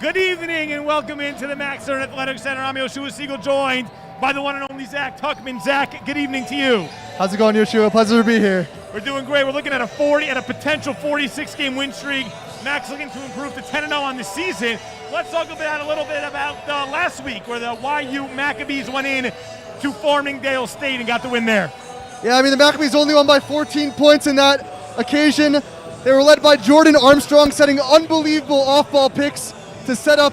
Good evening and welcome into the Max Stern Athletic Center. I'm Yehoshua Segal, joined by the one and only Zach Tuchman. Zach, good evening to you. How's it going, Yehoshua? Pleasure to be here. We're doing great. We're looking at a potential 46-game win streak. Max looking to improve to 10-0 on the season. Let's talk a little bit about last week, where the YU Maccabees went in to Farmingdale State and got the win there. Yeah, I mean, the Maccabees only won by 14 points in that occasion. They were led by Jordan Armstrong, setting unbelievable off-ball picks to set up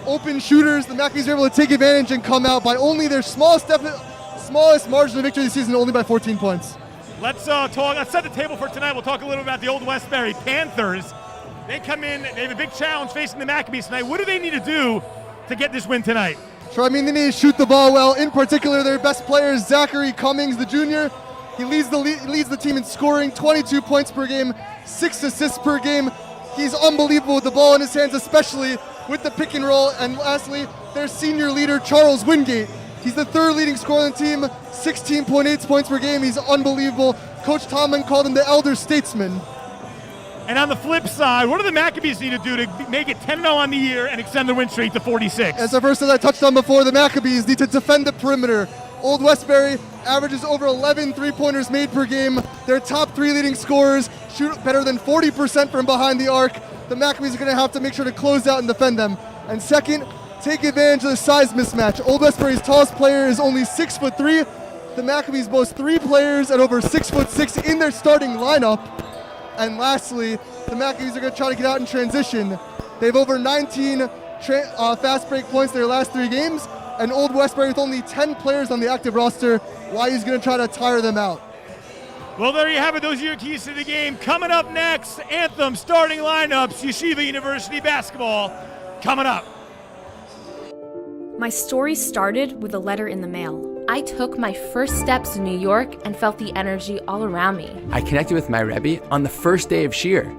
open shooters. The Maccabees were able to take advantage and come out by only their smallest margin of victory this season, only by 14 points. Let's set the table for tonight. We'll talk a little about the old Westbury Panthers. They come in, they have a big challenge facing the Maccabees tonight. What do they need to do to get this win tonight? Sure, I mean, they need to shoot the ball well. In particular, their best player is Zachary Cummings, the junior. He leads the team in scoring, 22 points per game, 6 assists per game. He's unbelievable with the ball in his hands, especially with the pick and roll. And lastly, their senior leader, Charles Wingate. He's the third leading scorer on the team, 16.8 points per game. He's unbelievable. Coach Tomlin called him the elder statesman. And on the flip side, what do the Maccabees need to do to make it 10-0 on the year and extend the win streak to 46? As the first that I touched on before, the Maccabees need to defend the perimeter. Old Westbury averages over 11 three-pointers made per game. Their top three leading scorers shoot better than 40% from behind the arc. The Maccabees are going to have to make sure to close out and defend them. And second, take advantage of the size mismatch. Old Westbury's tallest player is only 6'3". The Maccabees boast 3 players at over 6'6" in their starting lineup. And lastly, the Maccabees are going to try to get out in transition. They have over 19 fast break points in their last 3 games. And Old Westbury, with only 10 players on the active roster, YU's going to try to tire them out. Well, there you have it. Those are your keys to the game. Coming up next, Anthem starting lineups, Yeshiva University basketball coming up. My story started with a letter in the mail. I took my first steps in New York and felt the energy all around me. I connected with my Rebbe on the first day of Shir.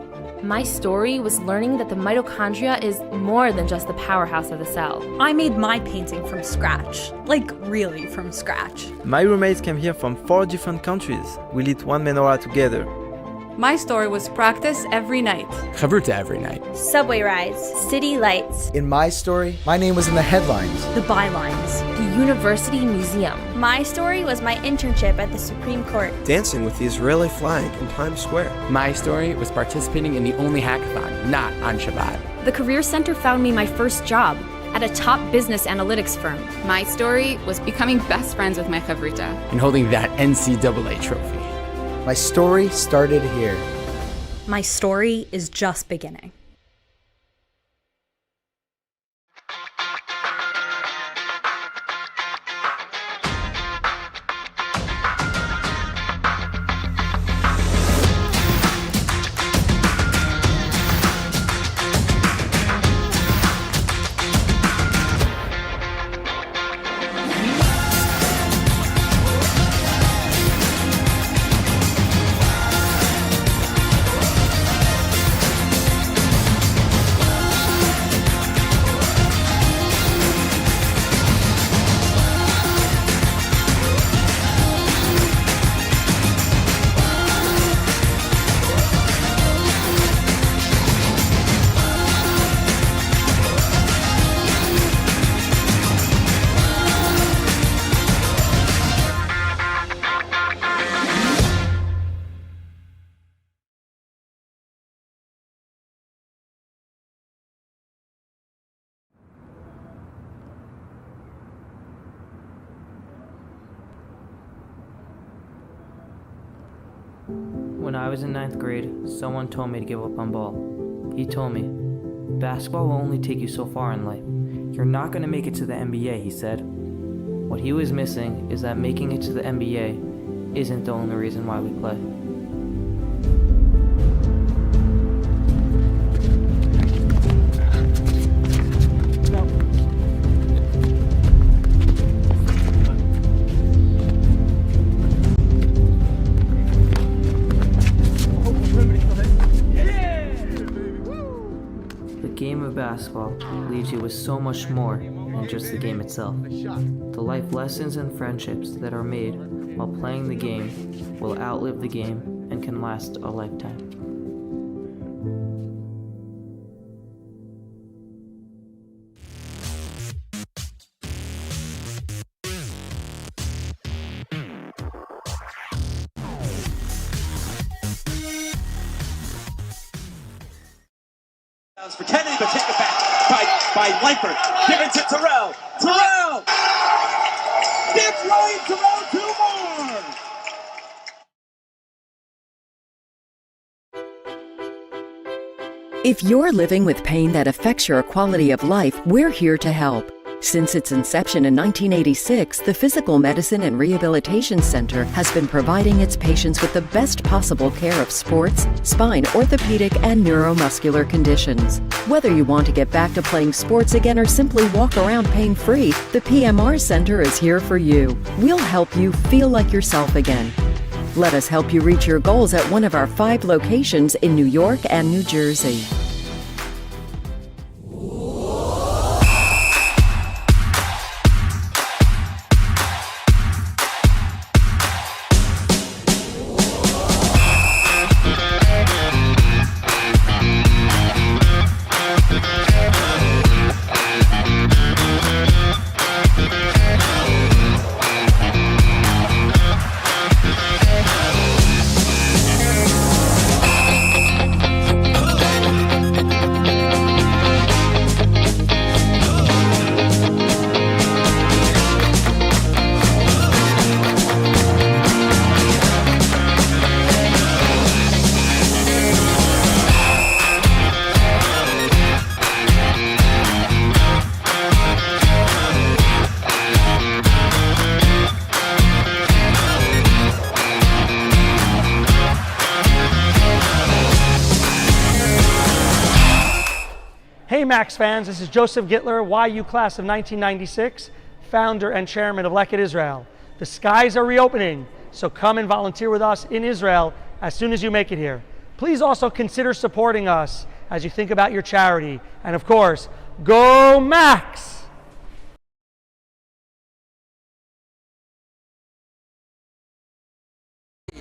My story was learning that the mitochondria is more than just the powerhouse of the cell. I made my painting from scratch, like really from scratch. My roommates came here from 4 different countries. We lit one menorah together. My story was practice every night. Chavruta every night. Subway rides, city lights. In my story, my name was in the headlines. The bylines. The University Museum. My story was my internship at the Supreme Court. Dancing with the Israeli flag in Times Square. My story was participating in the only hackathon, not on Shabbat. The Career Center found me my first job at a top business analytics firm. My story was becoming best friends with my chavruta. And holding that NCAA trophy. My story started here. My story is just beginning. When I was in 9th grade, someone told me to give up on ball. He told me, basketball will only take you so far in life. You're not going to make it to the NBA, he said. What he was missing is that making it to the NBA isn't the only reason why we play. Basketball leaves you with so much more than just the game itself. The life lessons and friendships that are made while playing the game will outlive the game and can last a lifetime. For Kennedy, but take it back by Langford. Given to Terrell. Terrell! Gets right, Terrell, 2 more! If you're living with pain that affects your quality of life, we're here to help. Since its inception in 1986, the Physical Medicine and Rehabilitation Center has been providing its patients with the best possible care of sports, spine, orthopedic, and neuromuscular conditions. Whether you want to get back to playing sports again or simply walk around pain-free, the PMR Center is here for you. We'll help you feel like yourself again. Let us help you reach your goals at one of our 5 locations in New York and New Jersey. Hey Max fans, this is Joseph Gittler, YU class of 1996, founder and chairman of Leket Israel. The skies are reopening, so come and volunteer with us in Israel as soon as you make it here. Please also consider supporting us as you think about your charity. And of course, go Max!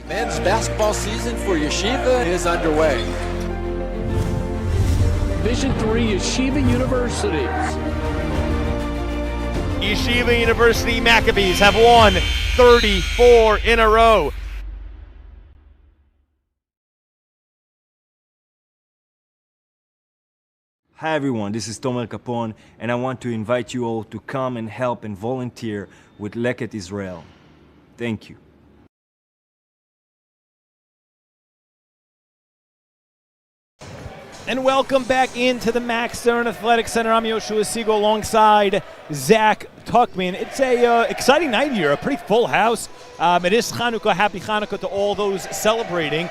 Men's basketball season for Yeshiva is underway. Division III Yeshiva University. Yeshiva University Maccabees have won 34 in a row. Hi everyone, this is Tomer Capon, and I want to invite you all to come and help and volunteer with Leket Israel. Thank you. And welcome back into the Max Stern Athletic Center. I'm Yehoshua Segal alongside Zach Tuchman. It's a exciting night here, a pretty full house. It is Chanukah. Happy Chanukah to all those celebrating.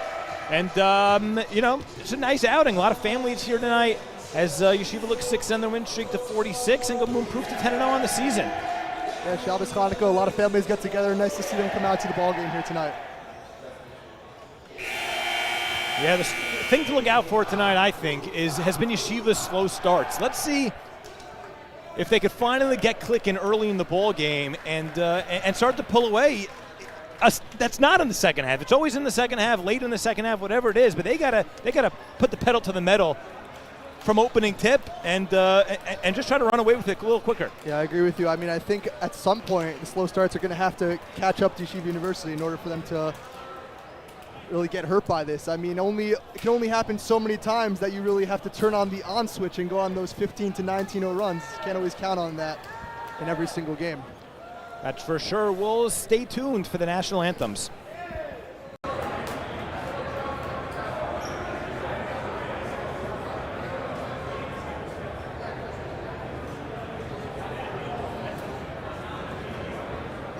And, it's a nice outing. A lot of families here tonight as Yeshiva looks 6 on their win streak to 46 and go improve to 10-0 on the season. Yeah, Shabbos Chanukah, a lot of families get together. Nice to see them come out to the ball game here tonight. Yeah, the thing to look out for tonight, I think, has been Yeshiva's slow starts. Let's see if they could finally get clicking early in the ball game and start to pull away. That's not in the second half. It's always in the second half, late in the second half, whatever it is. But they gotta put the pedal to the metal from opening tip and just try to run away with it a little quicker. Yeah, I agree with you. I mean, I think at some point the slow starts are going to have to catch up to Yeshiva University in order for them to really get hurt by this. I mean, it can only happen so many times that you really have to turn on the on switch and go on those 15 to 19-0 runs. You can't always count on that in every single game. That's for sure. We'll stay tuned for the national anthems.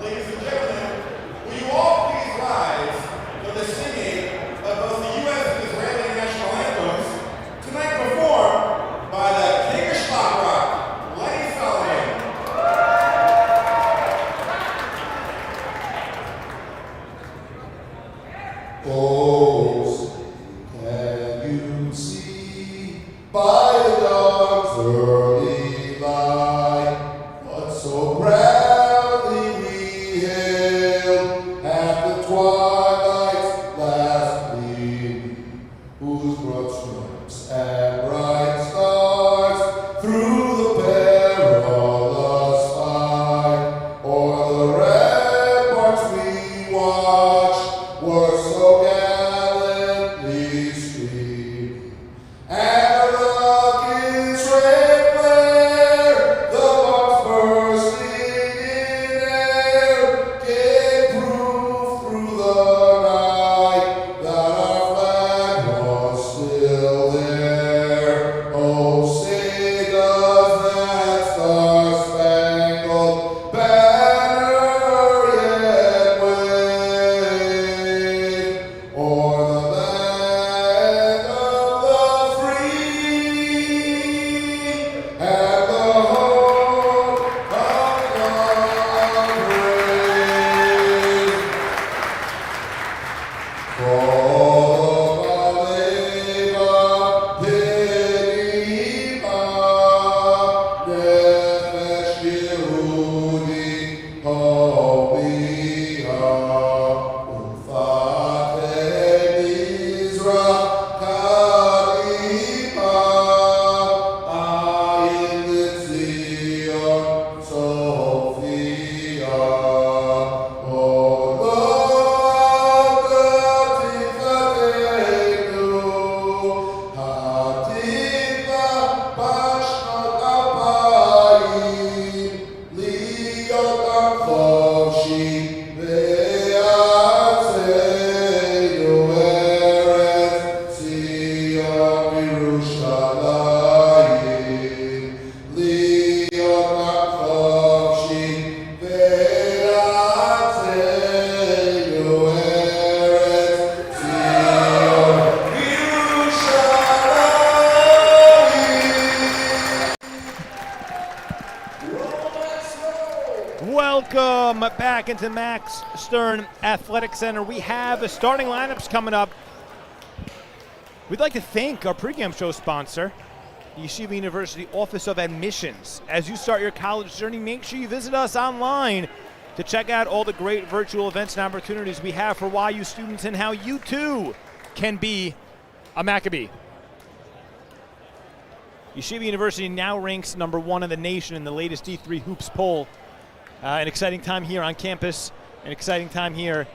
Ladies and gentlemen, will you all please rise for the singing of both the U.S. and Israeli national anthems, tonight performed by the King of Schopf, Lenny Solomon. Oh, can you see by the dawn's early light what so proudly we hailed at the twilight's last gleaming, whose broad stripes and bright stars through the perilous fight o'er the ramparts we watched were so gallantly streaming, and the welcome back into Max Stern Athletic Center. We have the starting lineups coming up. We'd like to thank our pregame show sponsor, the Yeshiva University Office of Admissions. As you start your college journey, make sure you visit us online to check out all the great virtual events and opportunities we have for YU students and how you too can be a Maccabee. Yeshiva University now ranks #1 in the nation in the latest D3 Hoops poll. An exciting time here on campus, an exciting time here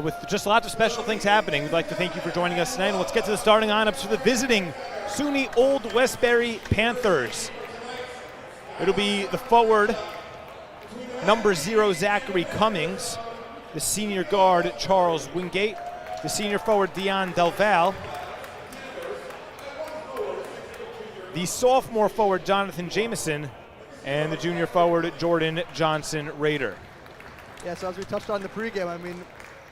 with just lots of special things happening. We'd like to thank you for joining us tonight. And let's get to the starting lineups for the visiting SUNY Old Westbury Panthers. It'll be the forward, #0, Zachary Cummings, the senior guard, Charles Wingate, the senior forward, Dion Delval, the sophomore forward, Jonathan Jameson, and the junior forward, Jordan Johnson Rader. Yeah, so as we touched on in the pregame, I mean,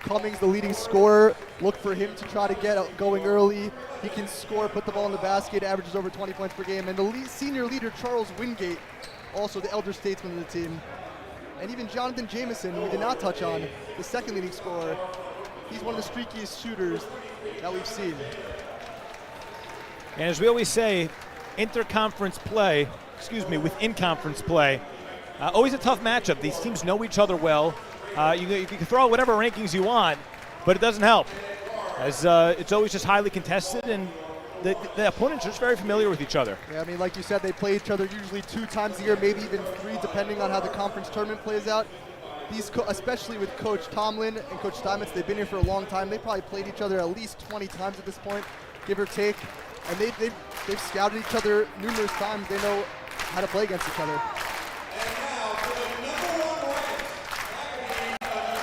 Cummings, the leading scorer, look for him to try to get going early. He can score, put the ball in the basket, averages over 20 points per game. And the senior leader, Charles Wingate, also the elder statesman of the team. And even Jonathan Jameson, who we did not touch on, the second leading scorer. He's one of the streakiest shooters that we've seen. And as we always say, within conference play, always a tough matchup. These teams know each other well. You can throw out whatever rankings you want, but it doesn't help, as it's always just highly contested, and the opponents are just very familiar with each other. Yeah, I mean, like you said, they play each other usually 2 times a year, maybe even 3, depending on how the conference tournament plays out. These, especially with Coach Tomlin and Coach Steinmetz, they've been here for a long time. They probably played each other at least 20 times at this point, give or take. And they've scouted each other numerous times. They know how to play against each other.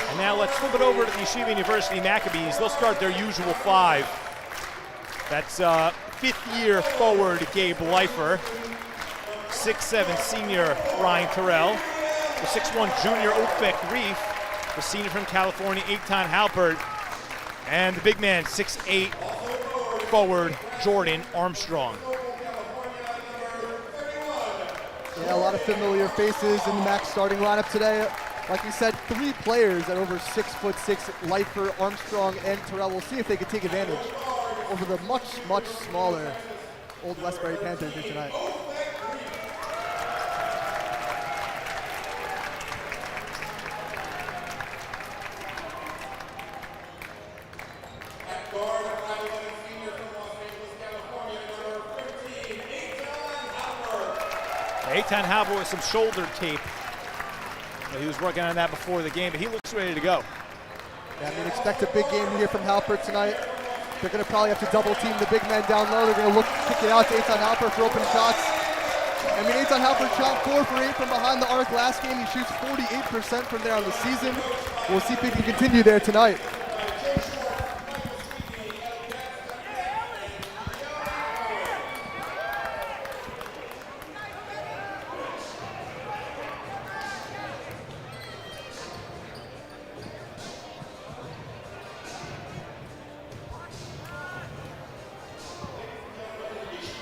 And now let's flip it over to the Yeshiva University Maccabees. They'll start their usual 5. That's 5th-year forward Gabe Leifer, 6'7" senior Ryan Terrell, the 6'1" junior Ofek Reef, the senior from California Eitan Halpert, and the big man 6'8" forward Jordan Armstrong. Yeah, a lot of familiar faces in the Max starting lineup today. Like we said, 3 players at over 6'6", Leifer, Armstrong, and Terrell. We'll see if they can take advantage over the much, much smaller Old Westbury Panthers here tonight. Eitan Halpert with some shoulder tape. He was working on that before the game, but he looks ready to go. Yeah, I mean, expect a big game here from Halpert tonight. They're going to probably have to double team the big man down low. They're going to kick it out to Eitan Halpert for open shots. I mean, Eitan Halpert shot 4 for 8 from behind the arc last game. He shoots 48% from there on the season. We'll see if he can continue there tonight.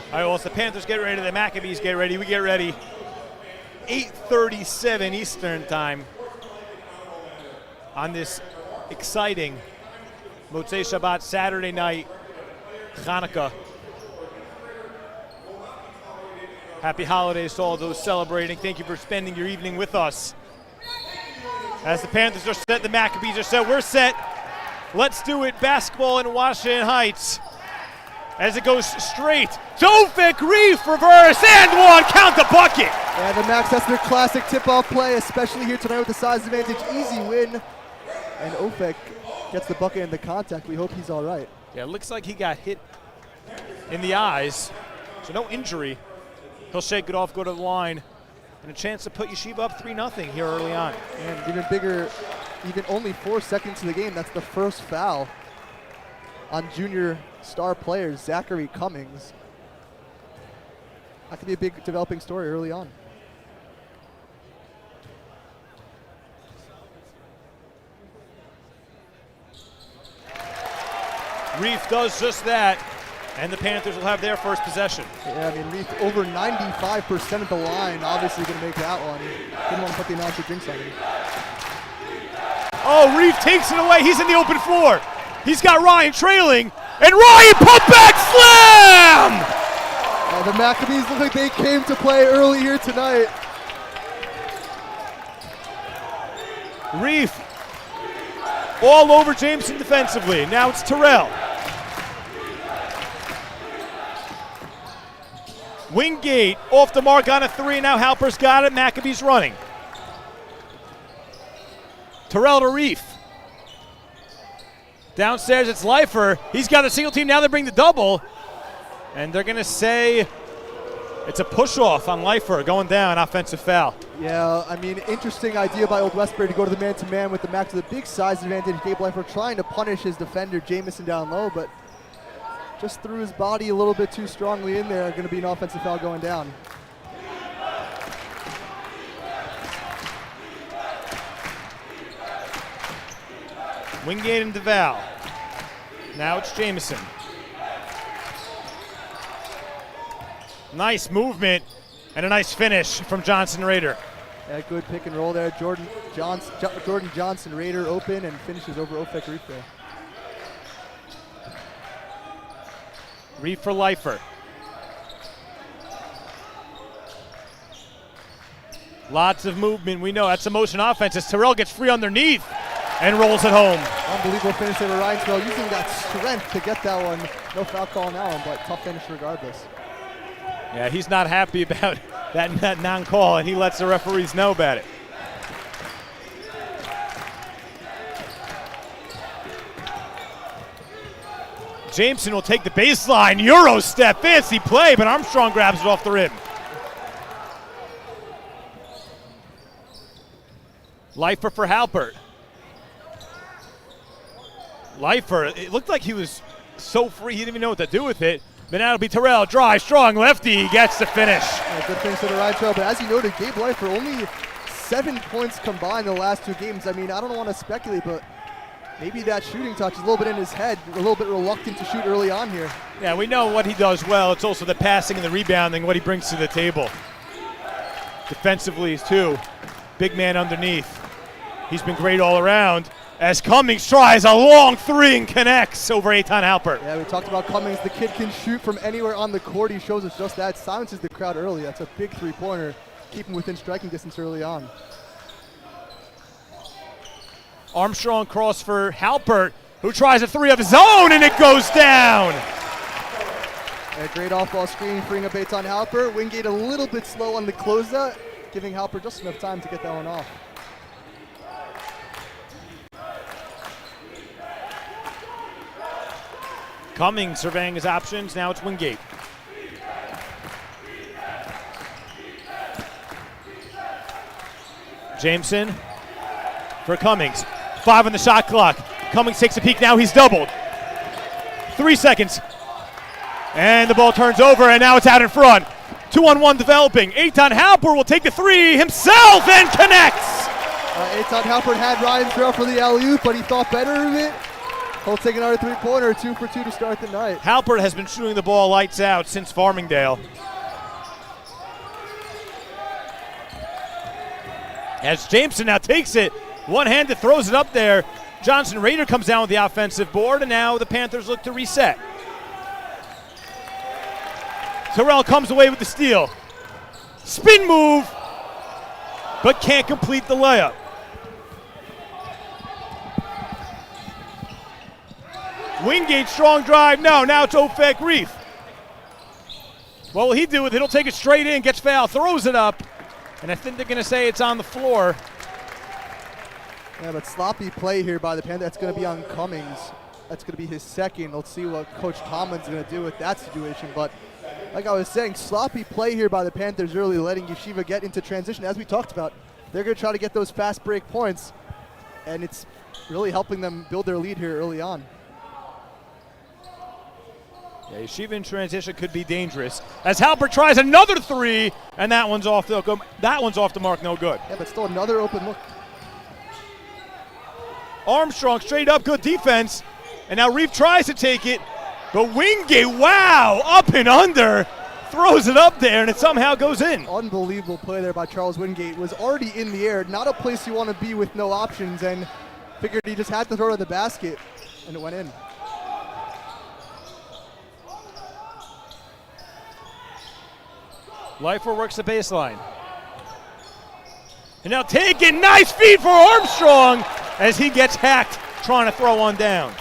All right, well, as the Panthers get ready, the Maccabees get ready, we get ready. 8:37 Eastern time on this exciting Motzei Shabbat Saturday night, Hanukkah. Happy holidays to all those celebrating. Thank you for spending your evening with us. As the Panthers are set, the Maccabees are set, we're set. Let's do it. Basketball in Washington Heights. As it goes straight to Ofek Reef, reverse, and one, count the bucket. And the Max, that's their classic tip-off play, especially here tonight with the size advantage. Easy win. And Ofek gets the bucket and the contact. We hope he's all right. Yeah, it looks like he got hit in the eyes, so no injury. He'll shake it off, go to the line, and a chance to put Yeshiva up 3-0 here early on. And even bigger, even only 4 seconds to the game, that's the first foul on junior star player Zachary Cummings. That could be a big developing story early on. Reef does just that. And the Panthers will have their first possession. Yeah, I mean, Reef over 95% of the line. Obviously going to make that one. Didn't want to put the announcer jinx on him. Oh, Reef takes it away. He's in the open floor. He's got Ryan trailing. And Ryan put back slam! The Maccabees look like they came to play early here tonight. Reef all over Jameson defensively. Now it's Terrell. Wingate off the mark on a three. Now Halper's got it. Maccabees running. Terrell to Reef. Downstairs it's Leifer. He's got a single team. Now they bring the double. And they're going to say it's a push-off on Leifer going down, offensive foul. Yeah, I mean, interesting idea by Old Westbury to go to the man-to-man with the Max with a big size advantage. Gabe Leifer trying to punish his defender, Jamison, down low, but just threw his body a little bit too strongly in there. Going to be an offensive foul going down. Wingate and DeVal. Now it's Jamison. Nice movement and a nice finish from Johnson Rader. Yeah, good pick and roll there. Jordan Johnson Rader open and finishes over Ofek Reef there. Reef for Leifer. Lots of movement. We know that's a motion offense as Terrell gets free underneath and rolls it home. Unbelievable finish there by Ryan Terrell, using that strength to get that one. No foul call on that one, but tough finish regardless. Yeah, he's not happy about that non-call, and he lets the referees know about it. Jameson will take the baseline. Euro step, fancy play, but Armstrong grabs it off the rim. Leifer for Halpert. Leifer, it looked like he was so free, he didn't even know what to do with it. But now it'll be Terrell, drive, strong, lefty, gets the finish. Yeah, good finish to the right trail, but as you noted, Gabe Leifer only 7 points combined in the last 2 games. I mean, I don't want to speculate, but maybe that shooting touch is a little bit in his head, a little bit reluctant to shoot early on here. Yeah, we know what he does well. It's also the passing and the rebounding, what he brings to the table. Defensively, too. Big man underneath. He's been great all around. As Cummings tries a long three and connects over Eitan Halpert. Yeah, we talked about Cummings. The kid can shoot from anywhere on the court. He shows us just that. Silences the crowd early. That's a big three-pointer. Keep him within striking distance early on. Armstrong cross for Halpert, who tries a three of his own, and it goes down. A great off-ball screen, freeing up Eitan Halpert. Wingate a little bit slow on the closeout, giving Halpert just enough time to get that one off. Cummings surveying his options. Now it's Wingate. Jameson for Cummings. 5 on the shot clock. Cummings takes a peek. Now he's doubled. 3 seconds. And the ball turns over, and now it's out in front. 2-on-1 developing. Eitan Halpert will take the three himself and connects. Eitan Halpert had Ryan Terrell for the alley-oop, but he thought better of it. He'll take another three-pointer, 2 for 2 to start the night. Halpert has been shooting the ball lights out since Farmingdale. As Jameson now takes it, one-handed throws it up there. Johnson Rader comes down with the offensive board, and now the Panthers look to reset. Terrell comes away with the steal. Spin move, but can't complete the layup. Wingate, strong drive. No, now it's Ofek Reef. What will he do with it? He'll take it straight in, gets fouled, throws it up, and I think they're going to say it's on the floor. Yeah, but sloppy play here by the Panthers. That's going to be on Cummings. That's going to be his second. Let's see what Coach Tomlin's going to do with that situation. But like I was saying, sloppy play here by the Panthers early, letting Yeshiva get into transition. As we talked about, they're going to try to get those fast break points, and it's really helping them build their lead here early on. Yeah, Yeshiva in transition could be dangerous. As Halpert tries another three, and that one's off the mark, no good. Yeah, but still another open look. Armstrong straight up, good defense. And now Reef tries to take it. But Wingate, wow, up and under. Throws it up there, and it somehow goes in. Unbelievable play there by Charles Wingate. Was already in the air, not a place you want to be with no options, and figured he just had to throw to the basket, and it went in. Leifer works the baseline. And now taken, nice feed for Armstrong as he gets hacked trying to throw one down.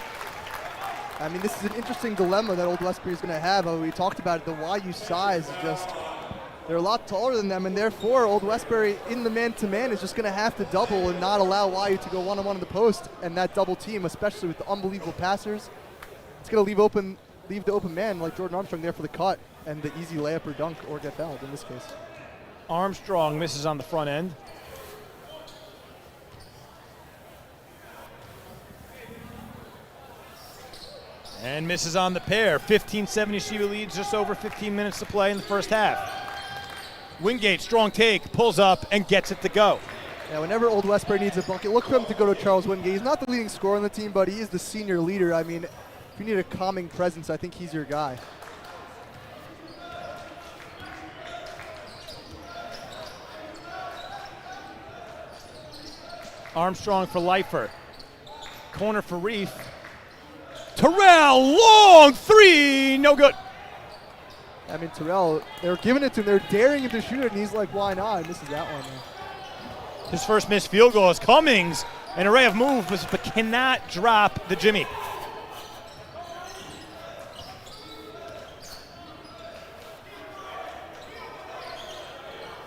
I mean, this is an interesting dilemma that Old Westbury is going to have. We talked about it, the YU size is just, they're a lot taller than them, and therefore Old Westbury in the man-to-man is just going to have to double and not allow YU to go one-on-one in the post, and that double team, especially with the unbelievable passers, it's going to leave the open man like Jordan Armstrong there for the cut and the easy layup or dunk or get fouled in this case. Armstrong misses on the front end. And misses on the pair. 15-7 Yeshiva leads, just over 15 minutes to play in the first half. Wingate, strong take, pulls up and gets it to go. Yeah, whenever Old Westbury needs a bucket, look for him to go to Charles Wingate. He's not the leading scorer on the team, but he is the senior leader. I mean, if you need a calming presence, I think he's your guy. Armstrong for Leifer. Corner for Reef. Terrell, long three, no good. I mean, Terrell, they're giving it to him. They're daring him to shoot it, and he's like, why not? And misses that one. Man. His first missed field goal is Cummings. An array of moves, but cannot drop the Jimmy.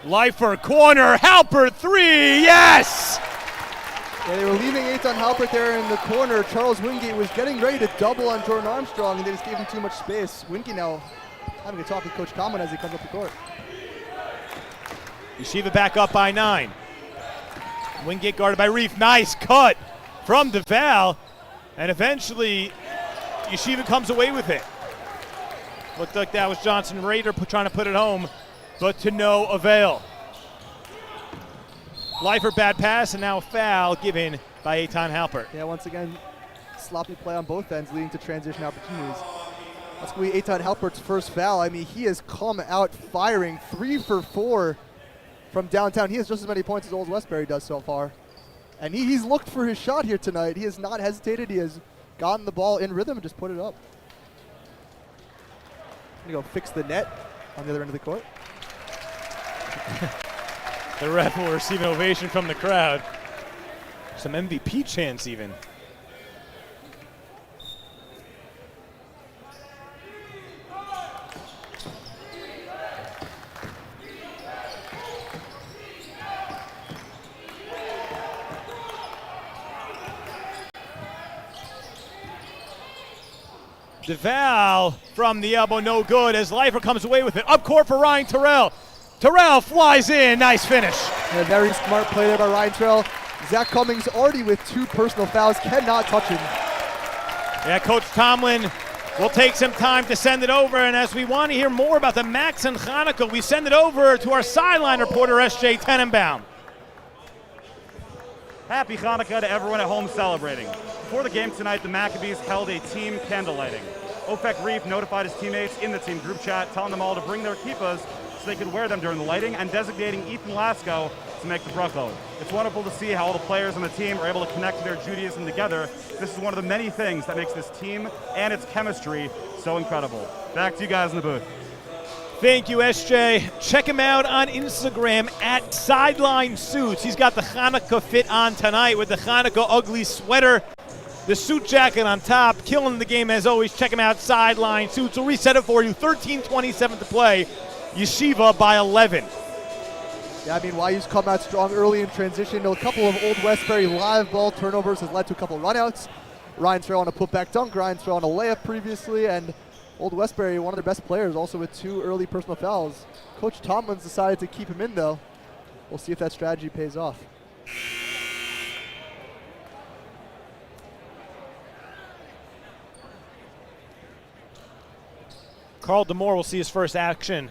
Leifer, corner, Halpert, three, yes! Yeah, they were leaving Eitan Halpert there in the corner. Charles Wingate was getting ready to double on Jordan Armstrong, and they just gave him too much space. Wingate now having a talk with Coach Commentator as he comes up the court. Yeshiva back up by 9. Wingate guarded by Reef. Nice cut from DeVal, and eventually Yeshiva comes away with it. Looked like that was Johnson Rader trying to put it home, but to no avail. Leifer bad pass, and now a foul given by Eitan Halpert. Yeah, once again, sloppy play on both ends, leading to transition opportunities. That's going to be Eitan Halpert's first foul. I mean, he has come out firing 3 for 4 from downtown. He has just as many points as Old Westbury does so far. And he's looked for his shot here tonight. He has not hesitated. He has gotten the ball in rhythm and just put it up. Going to go fix the net on the other end of the court. The ref will receive an ovation from the crowd. Some MVP chants even. DeVal from the elbow, no good as Leifer comes away with it. Up court for Ryan Terrell. Terrell flies in, nice finish. And a very smart play there by Ryan Terrell. Zach Cummings already with 2 personal fouls, cannot touch him. Yeah, Coach Tomlin will take some time to send it over, and as we want to hear more about the Max and Hanukkah, we send it over to our sideline reporter, S.J. Tannenbaum. Happy Hanukkah to everyone at home celebrating. Before the game tonight, the Maccabees held a team candle lighting. Ofek Reef notified his teammates in the team group chat, telling them all to bring their kippahs so they could wear them during the lighting, and designating Ethan Lasko to make the brachot. It's wonderful to see how all the players on the team are able to connect their Judaism together. This is one of the many things that makes this team and its chemistry so incredible. Back to you guys in the booth. Thank you, SJ. Check him out on Instagram at Sideline Suits. He's got the Hanukkah fit on tonight with the Hanukkah ugly sweater, the suit jacket on top, killing the game as always. Check him out, Sideline Suits. We'll reset it for you. 13:27 to play. Yeshiva by 11. Yeah, I mean, YU's come out strong early in transition. A couple of Old Westbury live ball turnovers has led to a couple of runouts. Ryan Terrell on a putback dunk, Ryan Terrell on a layup previously, and Old Westbury, one of their best players, also with 2 early personal fouls. Coach Tomlin's decided to keep him in, though. We'll see if that strategy pays off. Carl DeMore will see his first action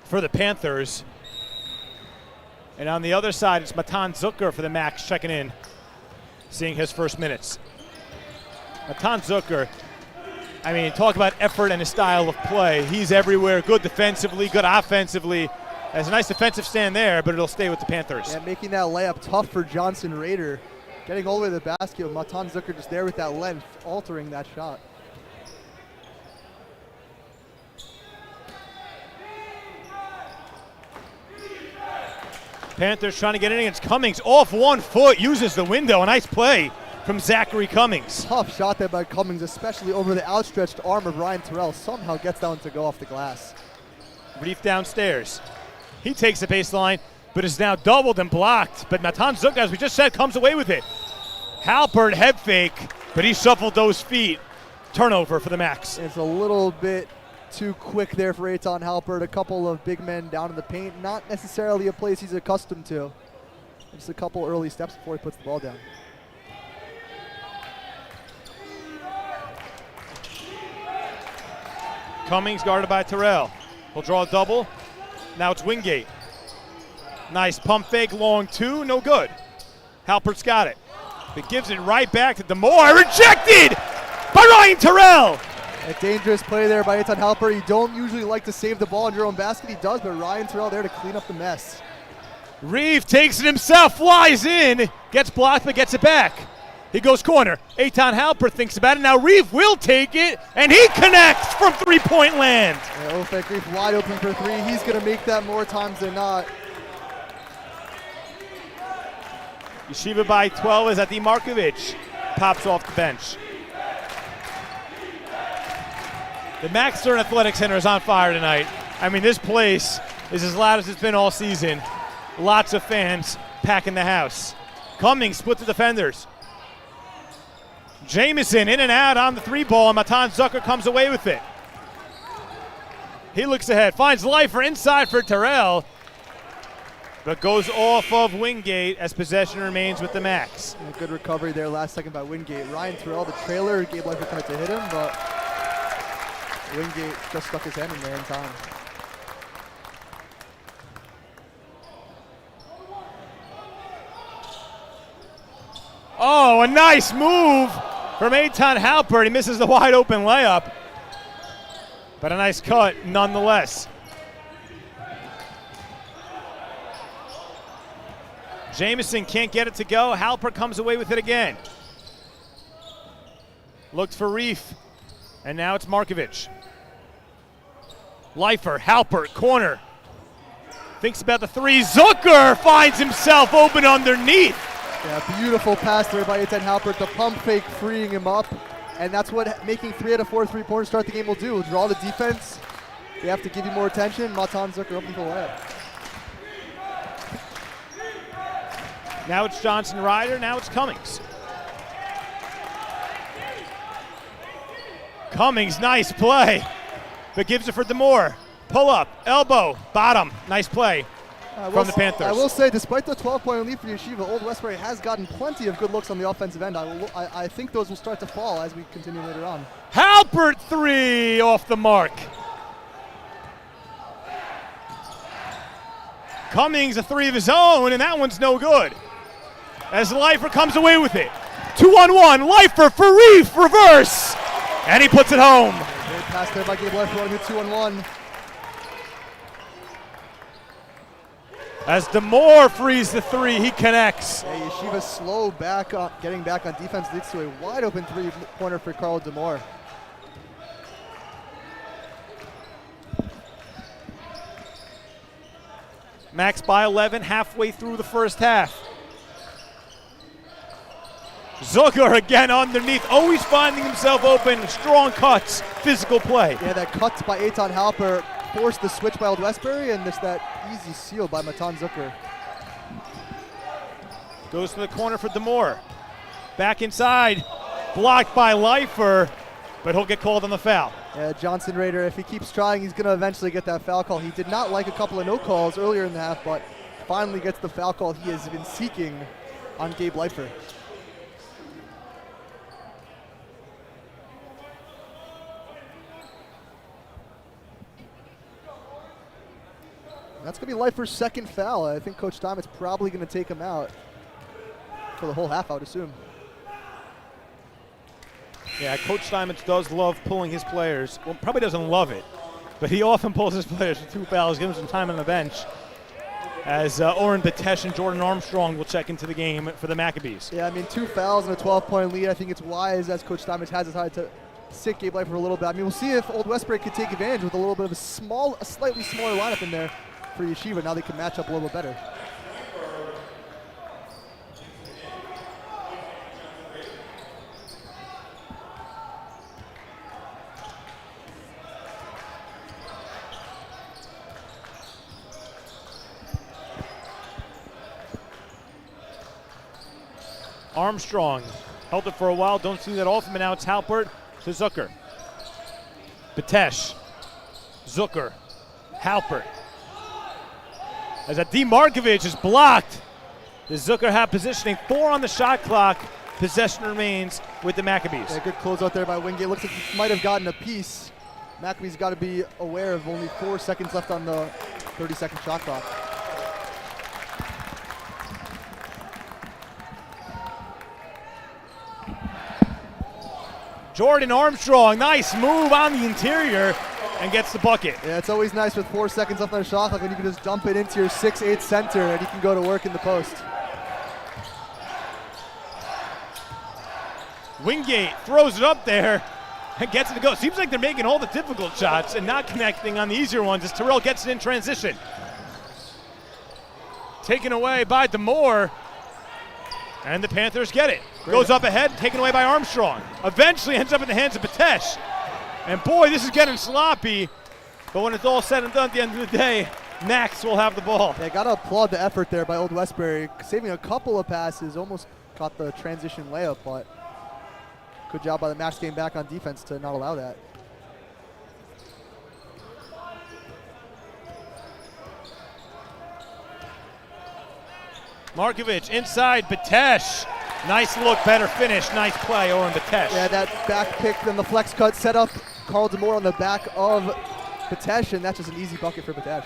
for the Panthers. And on the other side, it's Matan Zucker for the Max checking in, seeing his first minutes. Matan Zucker I mean, talk about effort and a style of play. He's everywhere, good defensively, good offensively. There's a nice defensive stand there, but it'll stay with the Panthers. Yeah, making that layup tough for Johnson Rader. Getting all the way to the basket with Matan Zucker just there with that length, altering that shot. Panthers trying to get in against Cummings. Off 1 foot, uses the window. A nice play from Zachary Cummings. Tough shot there by Cummings, especially over the outstretched arm of Ryan Terrell. Somehow gets that one to go off the glass. Reef downstairs. He takes the baseline, but is now doubled and blocked. But Matan Zucker, as we just said, comes away with it. Halpert head fake, but he shuffled those feet. Turnover for the Max. It's a little bit too quick there for Eitan Halpert. A couple of big men down in the paint. Not necessarily a place he's accustomed to. Just a couple early steps before he puts the ball down. Cummings guarded by Terrell. He'll draw a double. Now it's Wingate. Nice pump fake, long 2, no good. Halpert's got it. But gives it right back to DeMore. Rejected by Ryan Terrell. A dangerous play there by Eitan Halpert. You don't usually like to save the ball in your own basket. He does, but Ryan Terrell there to clean up the mess. Reeve takes it himself, flies in, gets blocked, but gets it back. He goes corner. Eitan Halpert thinks about it. Now Reeve will take it, and he connects from three-point land. Yeah, Ofek Reeve wide open for 3. He's going to make that more times than not. Yeshiva by 12 as Adi Markovic pops off the bench. The Max Stern Athletic Center is on fire tonight. I mean, this place is as loud as it's been all season. Lots of fans packing the house. Cummings split the defenders. Jamison in and out on the 3-ball, and Matan Zucker comes away with it. He looks ahead, finds Leifer inside for Terrell, but goes off of Wingate as possession remains with the Max. A good recovery there last second by Wingate. Ryan Terrell, the trailer, Gabe Leifer tried to hit him, but Wingate just stuck his hand in there in time. Oh, a nice move from Eitan Halpert. He misses the wide open layup, but a nice cut nonetheless. Jamison can't get it to go. Halpert comes away with it again. Looked for Reef, and now it's Markovic. Leifer, Halpert, corner. Thinks about the 3. Zucker finds himself open underneath. Yeah, beautiful pass there by Eitan Halpert. The pump fake freeing him up. And that's what making 3 out of 4 3-pointers start the game will do. Draw the defense. They have to give you more attention. Matan Zucker open for the layup. Now it's Johnson Ryder. Now it's Cummings. Cummings, nice play. But gives it for DeMore. Pull up, elbow, bottom. Nice play from the Panthers. I will say, despite the 12-point lead for Yeshiva, Old Westbury has gotten plenty of good looks on the offensive end. I think those will start to fall as we continue later on. Halpert 3 off the mark. Cummings a 3 of his own, and that one's no good. As Leifer comes away with it. 2-on-1, Leifer for Reef, reverse, and he puts it home. Great pass there by Gabe Leifer, running 2-on-1. As DeMore frees the 3, he connects. Yeah, Yeshiva's slow getting back on defense leads to a wide open 3-pointer for Carl DeMore. Max by 11, halfway through the first half. Zucker again underneath, always finding himself open. Strong cuts, physical play. Yeah, that cut by Eitan Halpert forced the switch by Old Westbury, and just that easy seal by Matan Zucker. Goes to the corner for DeMore. Back inside, blocked by Leifer, but he'll get called on the foul. Yeah, Johnson Rader, if he keeps trying, he's going to eventually get that foul call. He did not like a couple of no calls earlier in the half, but finally gets the foul call he has been seeking on Gabe Leifer. That's going to be Leifer's second foul. I think Coach Diamond's probably going to take him out for the whole half, I would assume. Yeah, Coach Steinmetz does love pulling his players. Well, probably doesn't love it, but he often pulls his players for 2 fouls, gives them some time on the bench, as Oren Batesh and Jordan Armstrong will check into the game for the Maccabees. Yeah, I mean, 2 fouls and a 12-point lead. I think it's wise, as Coach Steinmetz has decided to sit Gabe Light for a little bit. I mean, we'll see if Old Westbury could take advantage with a little bit of a slightly smaller lineup in there for Yeshiva. Now they can match up a little bit better. Armstrong held it for a while. Don't see that often, but now it's Halpert to Zucker. Batesh, Zucker, Halpert. As that D. Markovich is blocked. The Zucker have positioning. 4 on the shot clock. Possession remains with the Maccabees. Yeah, good close out there by Wingate. Looks like he might have gotten a piece. Maccabees got to be aware of only 4 seconds left on the 30-second shot clock. Jordan Armstrong, nice move on the interior and gets the bucket. Yeah, it's always nice with 4 seconds left on a shot clock when you can just dump it into your 6'8" center and he can go to work in the post. Wingate throws it up there and gets it to go. Seems like they're making all the difficult shots and not connecting on the easier ones as Terrell gets it in transition. Taken away by DeMoore. And the Panthers get it. Goes up ahead, taken away by Armstrong. Eventually ends up in the hands of Batesh. And boy, this is getting sloppy. But when it's all said and done at the end of the day, Max will have the ball. Yeah, got to applaud the effort there by Old Westbury. Saving a couple of passes, almost got the transition layup, but good job by the Max getting back on defense to not allow that. Markovich inside, Batesh. Nice look, better finish, nice play, Oren Batesh. Yeah, that back pick, then the flex cut set up Carl DeMoore on the back of Batesh, and that's just an easy bucket for Batesh.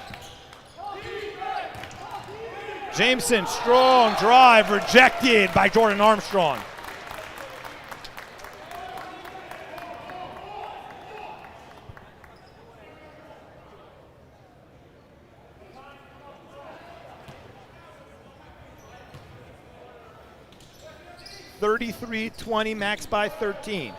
Jameson, strong drive, rejected by Jordan Armstrong. (33-20), Max by 13.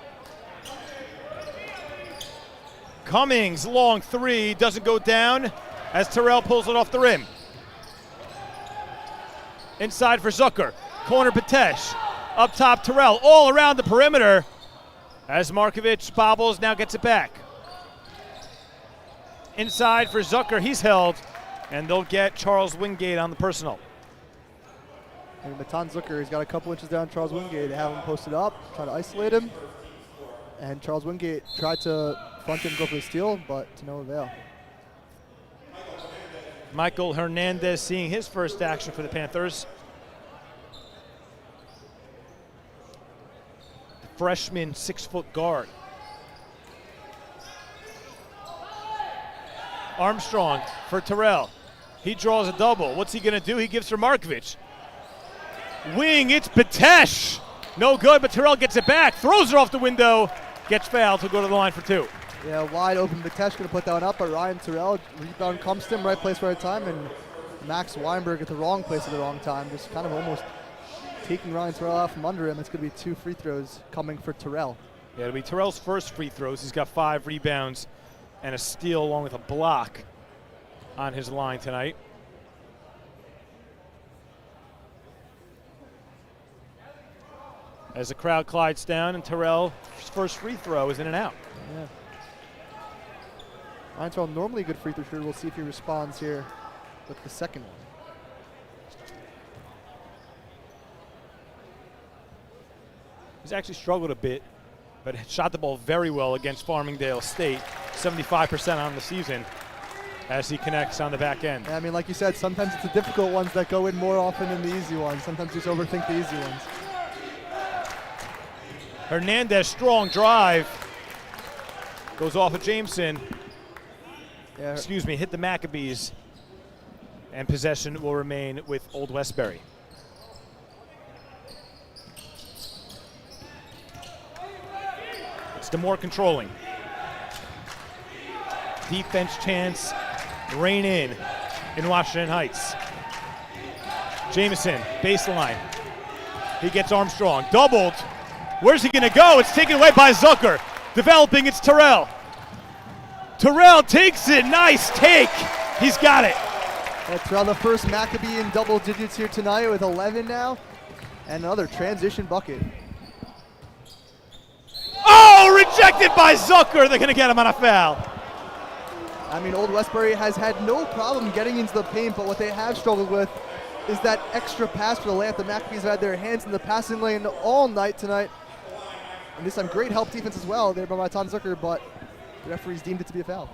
Cummings, long 3, doesn't go down as Terrell pulls it off the rim. Inside for Zucker, corner Batesh, up top Terrell, all around the perimeter as Markovich bobbles, now gets it back. Inside for Zucker, he's held, and they'll get Charles Wingate on the personal. And Matan Zucker, he's got a couple inches down Charles Wingate. They have him posted up, try to isolate him. And Charles Wingate tried to front him, go for the steal, but to no avail. Michael Hernandez seeing his first action for the Panthers. The freshman 6-foot guard. Armstrong for Terrell. He draws a double. What's he going to do? He gives for Markovich. Wing, it's Batesh. No good, but Terrell gets it back, throws it off the window, gets fouled, he'll go to the line for 2. Yeah, wide open Batesh going to put that one up, but Ryan Terrell, rebound comes to him, right place, right time, and Max Weinberg at the wrong place at the wrong time, just kind of almost taking Ryan Terrell out from under him. It's going to be 2 free throws coming for Terrell. Yeah, it'll be Terrell's first free throws. He's got 5 rebounds and a steal along with a block on his line tonight. As the crowd glides down, and Terrell's first free throw is in and out. Yeah. Ryan Terrell, normally a good free throw shooter. We'll see if he responds here with the second one. He's actually struggled a bit, but shot the ball very well against Farmingdale State, 75% on the season, as he connects on the back end. Yeah, I mean, like you said, sometimes it's the difficult ones that go in more often than the easy ones. Sometimes you just overthink the easy ones. Hernandez, strong drive. Goes off of Jameson. Yeah. Excuse me, hit the Maccabees. And possession will remain with Old Westbury. It's DeMore controlling. Defense chance, rain in Washington Heights. Jamison, baseline. He gets Armstrong, doubled. Where's he gonna go? It's taken away by Zucker. Developing, it's Terrell. Terrell takes it, nice take. He's got it. That's around the first Maccabee in double digits here tonight with 11 now. And another transition bucket. Oh, rejected by Zucker. They're gonna get him on a foul. I mean, Old Westbury has had no problem getting into the paint, but what they have struggled with is that extra pass for the layup. The Maccabees have had their hands in the passing lane all night tonight. And this time, great help defense as well there by Matan Zucker, but the referees deemed it to be a foul.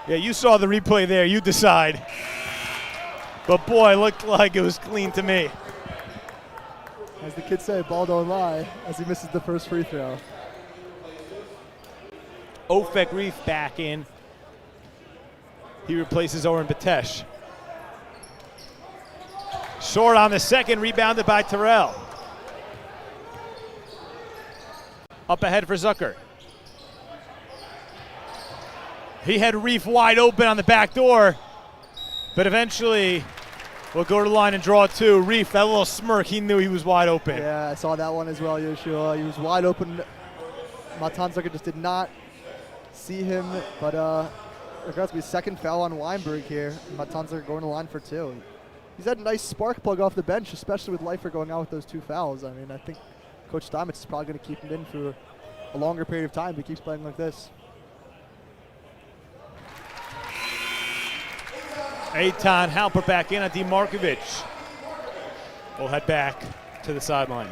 Yeah, you saw the replay there. You decide. But boy, looked like it was clean to me. As the kids say, ball don't lie, as he misses the first free throw. Ofek Reef back in. He replaces Oren Batesh. Short on the second, rebounded by Terrell. Up ahead for Zucker. He had Reef wide open on the back door, but eventually will go to the line and draw two. Reef, that little smirk, he knew he was wide open. Yeah, I saw that one as well, Yehoshua. He was wide open. Matan Zucker just did not see him, but there's got to be a second foul on Weinberg here. Matan Zucker going to the line for two. He's had a nice spark plug off the bench, especially with Leifer going out with those two fouls. I mean, I think Coach Steinmetz is probably going to keep him in for a longer period of time if he keeps playing like this. Eitan Halper back in on D. Markovic. We'll head back to the sideline.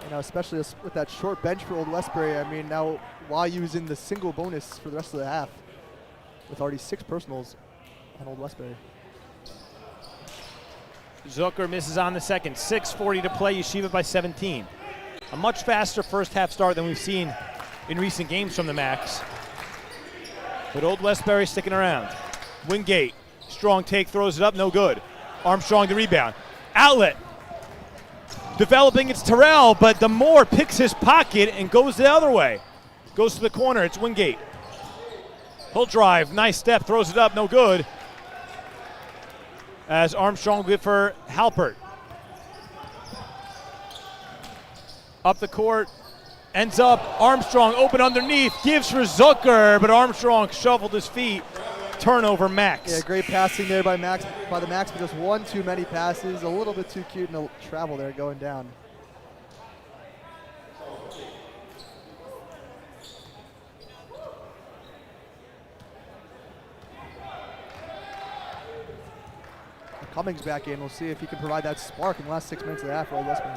You know, especially with that short bench for Old Westbury. I mean, now YU's in the single bonus for the rest of the half with already 6 personals on Old Westbury. Zucker misses on the second. 6:40 to play. Yeshiva by 17. A much faster first half start than we've seen in recent games from the Macs. But Old Westbury sticking around. Wingate, strong take, throws it up, no good. Armstrong the rebound. Outlet. Developing, it's Terrell, but DeMore picks his pocket and goes the other way. Goes to the corner, it's Wingate. He'll drive, nice step, throws it up, no good. As Armstrong good for Halpert. Up the court, ends up Armstrong open underneath, gives for Zucker, but Armstrong shuffled his feet. Turnover, Max. Yeah, great passing there by the Max, but just one too many passes, a little bit too cute in the travel there going down. Cummings back in. We'll see if he can provide that spark in the last 6 minutes of the half for Old Westbury.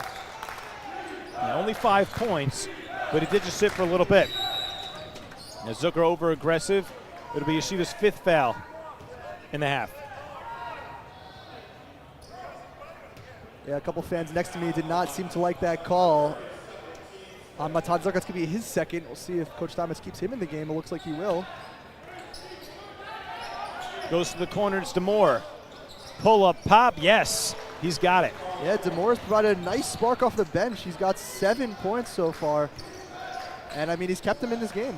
Yeah, only 5 points, but it did just sit for a little bit. Now Zucker over aggressive. It'll be Yeshiva's 5th foul in the half. Yeah, a couple fans next to me did not seem to like that call. Matan Zucker, it's going to be his second. We'll see if Coach Thomas keeps him in the game. It looks like he will. Goes to the corner, it's DeMore. Pull up, pop, yes, he's got it. Yeah, DeMore's provided a nice spark off the bench. He's got 7 points so far. And I mean, he's kept him in this game.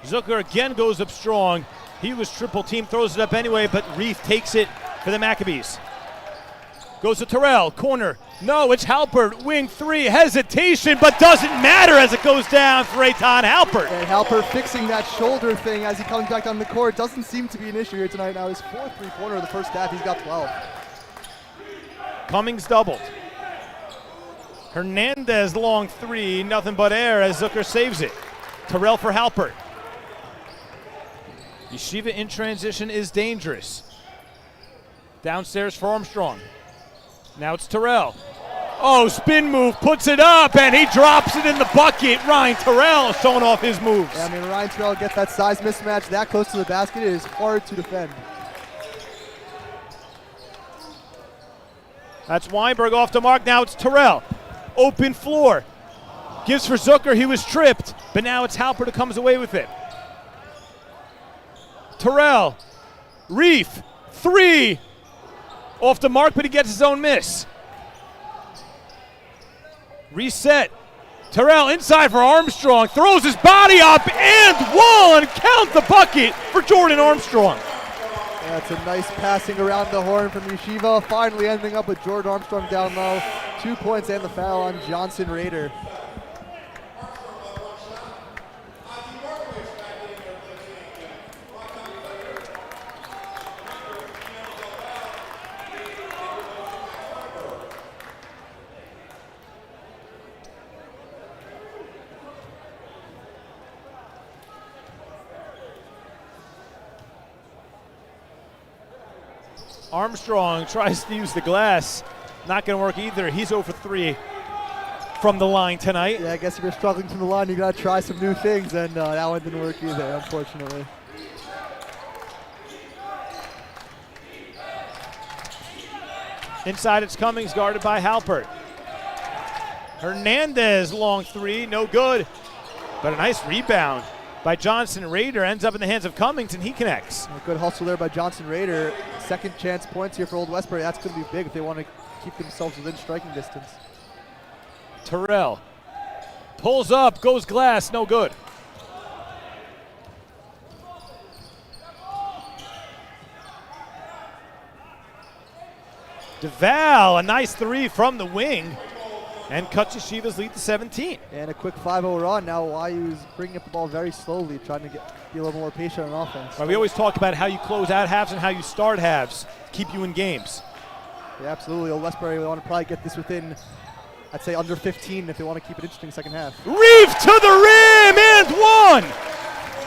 Zucker again goes up strong. He was triple team, throws it up anyway, but Reef takes it for the Maccabees. Goes to Terrell, corner. No, it's Halpert, wing 3, hesitation, but doesn't matter as it goes down for Eitan Halpert. And Halpert fixing that shoulder thing as he comes back down the court. Doesn't seem to be an issue here tonight. Now his 4th three-pointer of the first half, he's got 12. Cummings doubled. Hernandez long 3, nothing but air as Zucker saves it. Terrell for Halpert. Yeshiva in transition is dangerous. Downstairs for Armstrong. Now it's Terrell. Oh, spin move, puts it up, and he drops it in the bucket. Ryan Terrell showing off his moves. Yeah, I mean, Ryan Terrell gets that size mismatch that close to the basket. It is hard to defend. That's Weinberg off the mark. Now it's Terrell. Open floor. Gives for Zucker. He was tripped, but now it's Halpert who comes away with it. Terrell. Reef. 3. Off the mark, but he gets his own miss. Reset. Terrell inside for Armstrong, throws his body up and one. Count the bucket for Jordan Armstrong. That's a nice passing around the horn from Yeshiva, finally ending up with Jordan Armstrong down low. 2 points and the foul on Johnson Rader. Armstrong tries to use the glass. Not going to work either. He's 0 for 3 from the line tonight. Yeah, I guess if you're struggling from the line, you got to try some new things, and that one didn't work either, unfortunately. Inside it's Cummings, guarded by Halpert. Hernandez, long three, no good. But a nice rebound by Johnson Rader, ends up in the hands of Cummings, and he connects. A good hustle there by Johnson Rader. Second chance points here for Old Westbury. That's going to be big if they want to keep themselves within striking distance. Terrell pulls up, goes glass, no good. DeVal, a nice three from the wing, and cuts Yeshiva's lead to 17. And a quick 5-0 run. Now YU's bringing up the ball very slowly, trying to be a little more patient on offense. Right, we always talk about how you close out halves and how you start halves, keep you in games. Yeah, absolutely. Old Westbury, we want to probably get this within, I'd say, under 15 if they want to keep it interesting second half. Reef to the rim and one!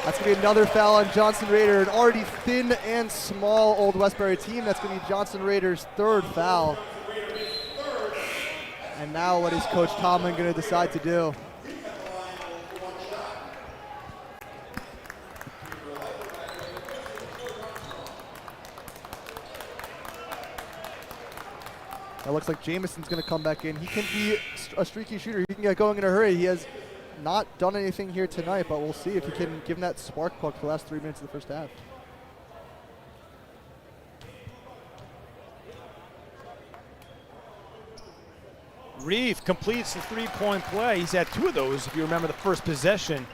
That's going to be another foul on Johnson Rader, an already thin and small Old Westbury team. That's going to be Johnson Rader's third foul. And now what is Coach Tuchman going to decide to do? It looks like Jameson's going to come back in. He can be a streaky shooter. He can get going in a hurry. He has not done anything here tonight, but we'll see if he can give him that spark plug for the last 3 minutes of the first half. Reef completes the three-point play. He's had 2 of those, if you remember the first possession.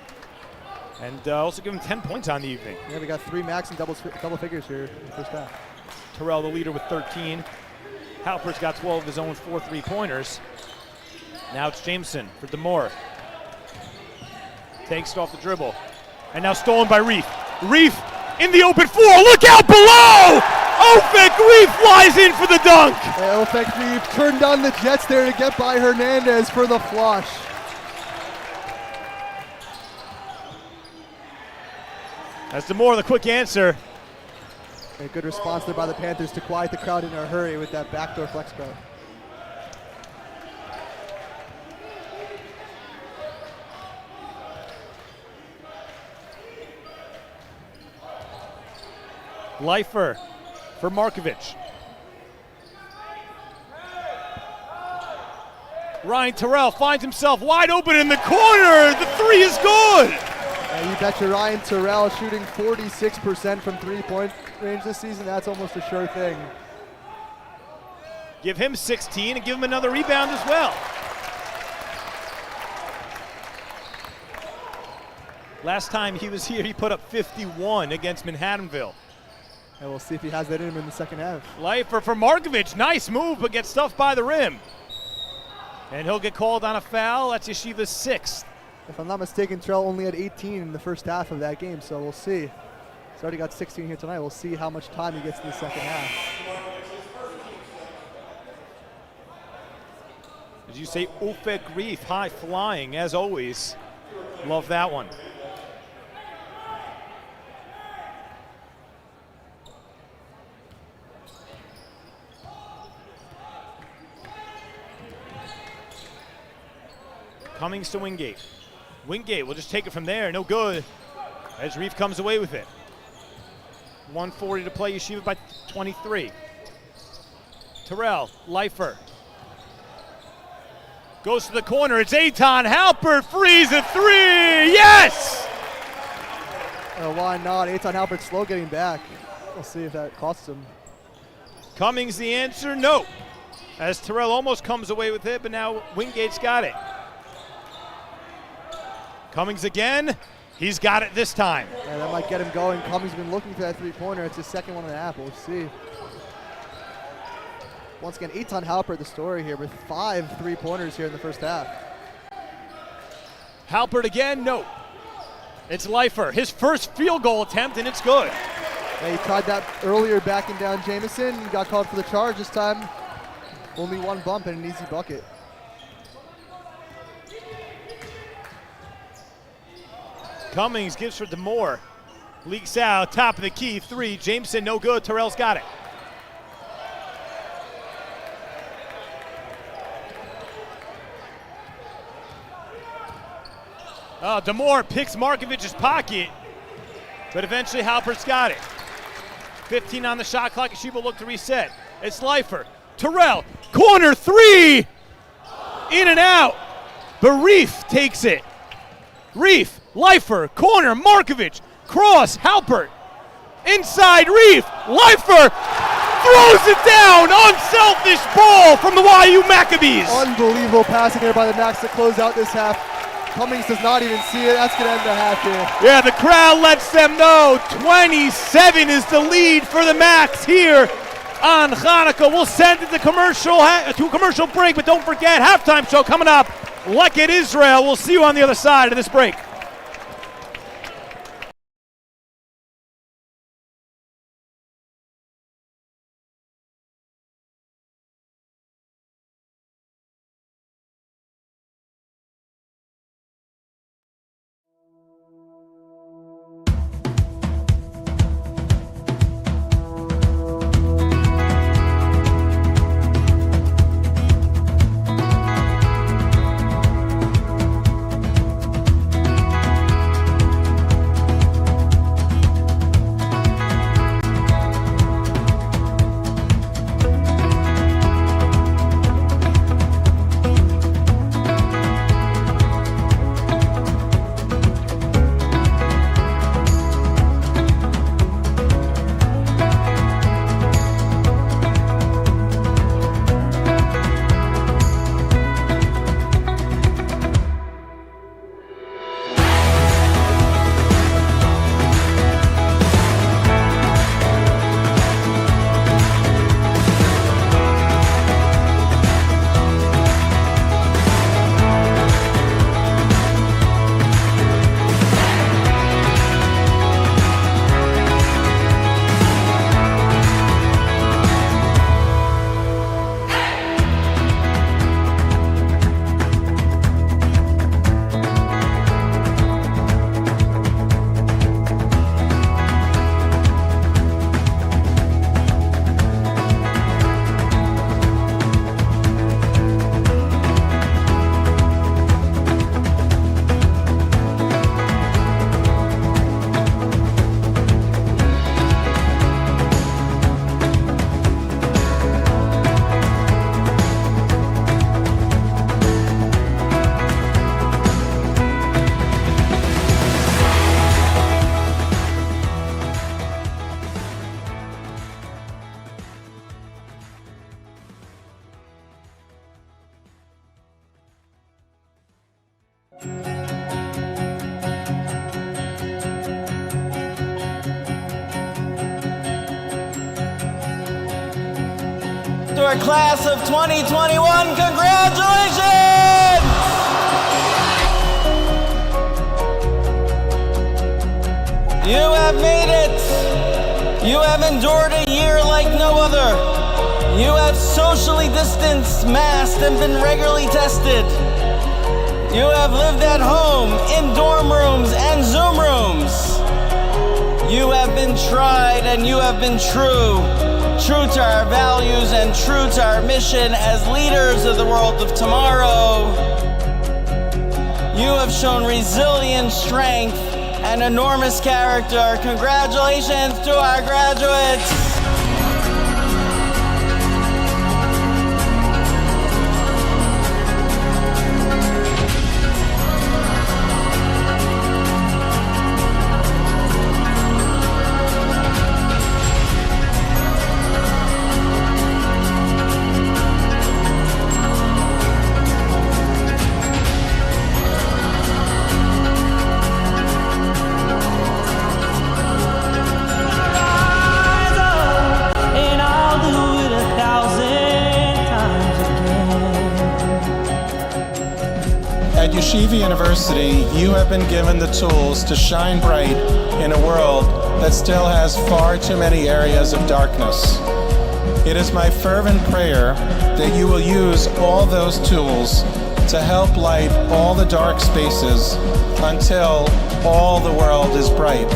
And also give him 10 points on the evening. Yeah, we got 3 max and double figures here in the first half. Terrell, the leader, with 13. Halpert's got 12 of his own 4 3-pointers. Now it's Jameson for DeMore. Takes it off the dribble. And now stolen by Reef. Reef in the open floor. Look out below! Ofek Reef flies in for the dunk. Yeah, Ofek Reef turned on the Jets there to get by Hernandez for the flush. That's DeMore, the quick answer. A good response there by the Panthers to quiet the crowd in a hurry with that backdoor flex cut. Leifer for Markovich. Ryan Terrell finds himself wide open in the corner. The three is good. Yeah, you betcha Ryan Terrell shooting 46% from three-point range this season. That's almost a sure thing. Give him 16 and give him another rebound as well. Last time he was here, he put up 51 against Manhattanville. And we'll see if he has that in him in the second half. Leifer for Markovich. Nice move, but gets stuffed by the rim. And he'll get called on a foul. That's Yeshiva's 6th. If I'm not mistaken, Terrell only had 18 in the first half of that game, so we'll see. He's already got 16 here tonight. We'll see how much time he gets in the second half. Did you say Ofek Reef, high flying, as always. Love that one. Cummings to Wingate. Wingate will just take it from there. No good. As Reef comes away with it. 1:40 to play. Yeshiva by 23. Terrell, Leifer. Goes to the corner. It's Eitan Halpert. Frees a three. Yes! Why not? Eitan Halpert slow getting back. We'll see if that costs him. Cummings the answer, no. As Terrell almost comes away with it, but now Wingate's got it. Cummings again. He's got it this time. Yeah, that might get him going. Cummings has been looking for that three-pointer. It's his second one in the half. We'll see. Once again, Eitan Halpert, the story here, with 5 three-pointers here in the first half. Halpert again, no. It's Leifer, his first field goal attempt, and it's good. Yeah, he tried that earlier, backing down Jamison. Got called for the charge this time. Only one bump and an easy bucket. Cummings gives for DeMoore. Leaks out, top of the key, 3. Jameson, no good. Terrell's got it. DeMoore picks Markovich's pocket, but eventually Halpert's got it. 15 on the shot clock. Yeshiva will look to reset. It's Leifer. Terrell, corner 3! In and out. But Reef takes it. Reef, Leifer, corner, Markovich, cross, Halpert. Inside Reef, Leifer throws it down. Unselfish ball from the YU Maccabees. Unbelievable passing there by the Macs to close out this half. Cummings does not even see it. That's going to end the half here. Yeah, the crowd lets them know 27 is the lead for the Macs here on Hanukkah. We'll send it to a commercial break, but don't forget, halftime show coming up. Leket Israel. We'll see you on the other side of this break. To our class of 2021, congratulations! You have made it. You have endured a year like no other. You have socially distanced, masked, and been regularly tested. You have lived at home, in dorm rooms, and Zoom rooms. You have been tried and you have been true to our values and true to our mission as leaders of the world of tomorrow. You have shown resilience, strength, and enormous character. Congratulations to our graduates. Yeshiva University, you have been given the tools to shine bright in a world that still has far too many areas of darkness. It is my fervent prayer that you will use all those tools to help light all the dark spaces until all the world is bright.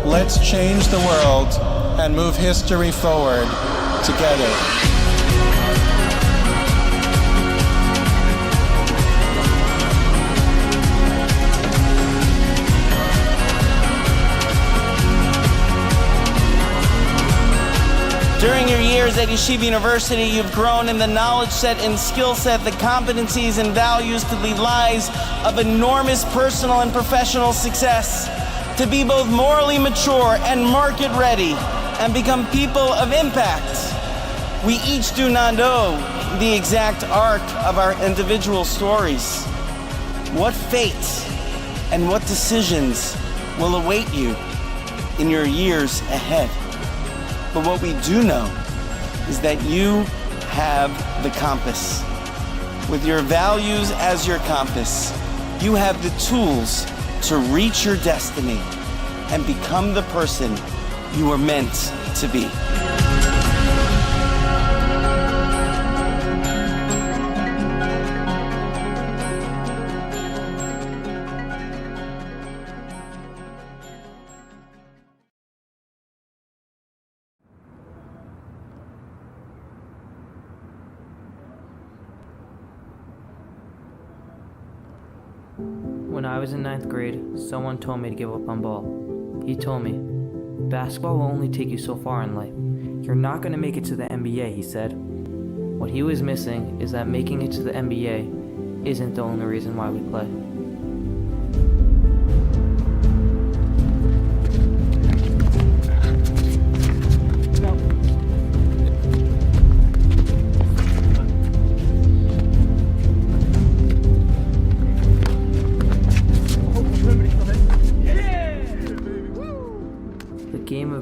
Let's change the world and move history forward together. During your years at Yeshiva University, you've grown in the knowledge set and skill set, the competencies and values to lead lives of enormous personal and professional success, to be both morally mature and market ready, and become people of impact. We each do not know the exact arc of our individual stories. What fate and what decisions will await you in your years ahead? But what we do know is that you have the compass. With your values as your compass, you have the tools to reach your destiny and become the person you were meant to be. When I was in 9th grade, someone told me to give up on ball. He told me, basketball will only take you so far in life. You're not going to make it to the NBA, he said. What he was missing is that making it to the NBA isn't the only reason why we play.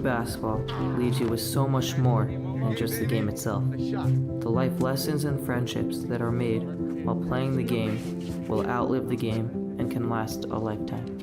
Basketball leaves you with so much more than just the game itself. The life lessons and friendships that are made while playing the game will outlive the game and can last a lifetime.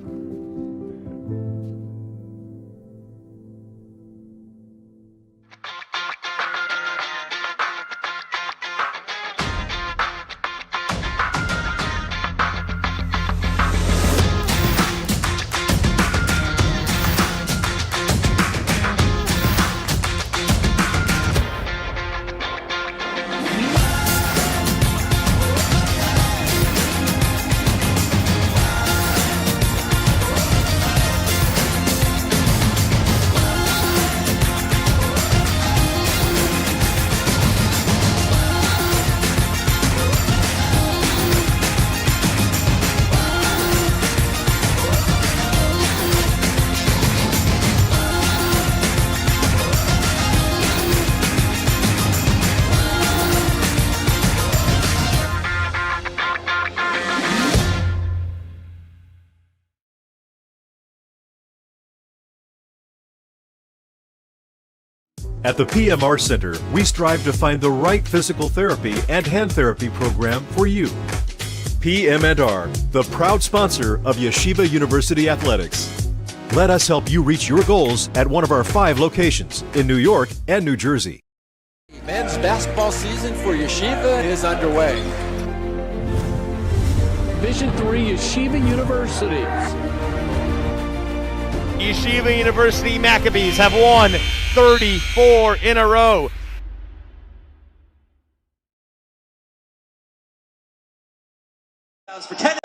At the PMR Center, we strive to find the right physical therapy and hand therapy program for you. PM&R, the proud sponsor of Yeshiva University Athletics. Let us help you reach your goals at one of our 5 locations in New York and New Jersey. Men's basketball season for Yeshiva is underway. Division III Yeshiva University. Yeshiva University Maccabees have won 34 in a row. For Kennedy,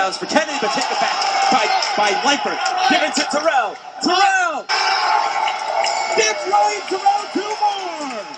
but take it back by Leifert. Given to Terrell. Terrell! Dips right, Terrell, 2 more!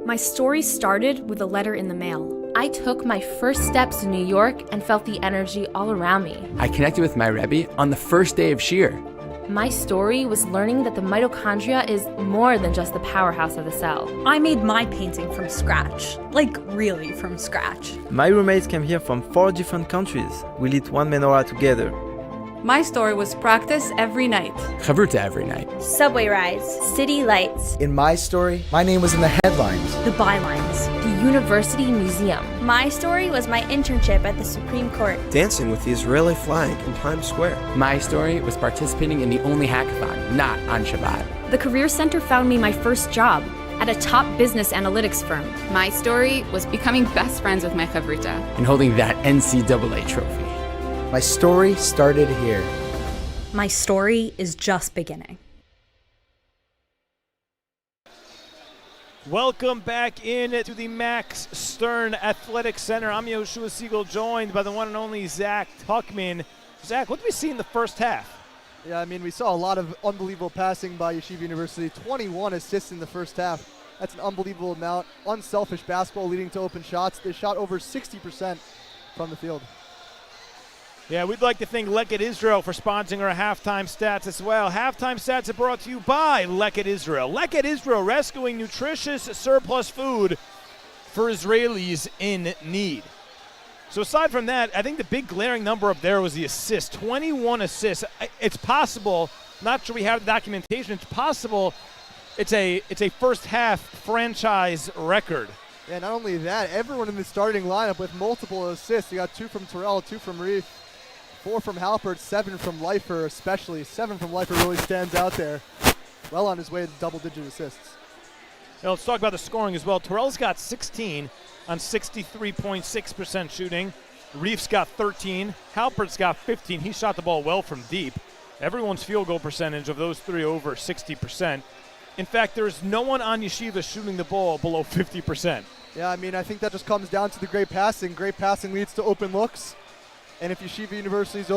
My story started with a letter in the mail. I took my first steps in New York and felt the energy all around me. I connected with my Rebbe on the first day of Shir. My story was learning that the mitochondria is more than just the powerhouse of the cell. I made my painting from scratch. Like, really from scratch. My roommates came here from 4 different countries. We'll eat one menorah together. My story was practice every night. Chavruta every night. Subway rides, city lights. In my story, my name was in the headlines. The bylines. The University Museum. My story was my internship at the Supreme Court. Dancing with the Israeli flag in Times Square. My story was participating in the only hackathon not on Shabbat. The Career Center found me my first job at a top business analytics firm. My story was becoming best friends with my chavruta. And holding that NCAA trophy. My story started here. My story is just beginning. Welcome back in to the Max Stern Athletic Center. I'm Yehoshua Segal, joined by the one and only Zach Tuchman. Zach, what did we see in the first half? Yeah, I mean, we saw a lot of unbelievable passing by Yeshiva University. 21 assists in the first half. That's an unbelievable amount. Unselfish basketball leading to open shots. They shot over 60% from the field. Yeah, we'd like to thank Leket Israel for sponsoring our halftime stats as well. Halftime stats are brought to you by Leket Israel. Leket Israel, rescuing nutritious surplus food for Israelis in need. So aside from that, I think the big glaring number up there was the assist. 21 assists. It's possible, not sure we have the documentation, it's possible it's a first half franchise record. Yeah, not only that, everyone in the starting lineup with multiple assists. You got 2 from Terrell, 2 from Raphi, 4 from Halpert, 7 from Leifer especially. 7 from Leifer really stands out there. Well on his way to double-digit assists. Now let's talk about the scoring as well. Terrell's got 16 on 63.6% shooting. Reef's got 13. Halpert's got 15. He shot the ball well from deep. Everyone's field goal percentage of those three over 60%. In fact, there's no one on Yeshiva shooting the ball below 50%. Yeah, I mean, I think that just comes down to the great passing. Great passing leads to open looks. And if Yeshiva University is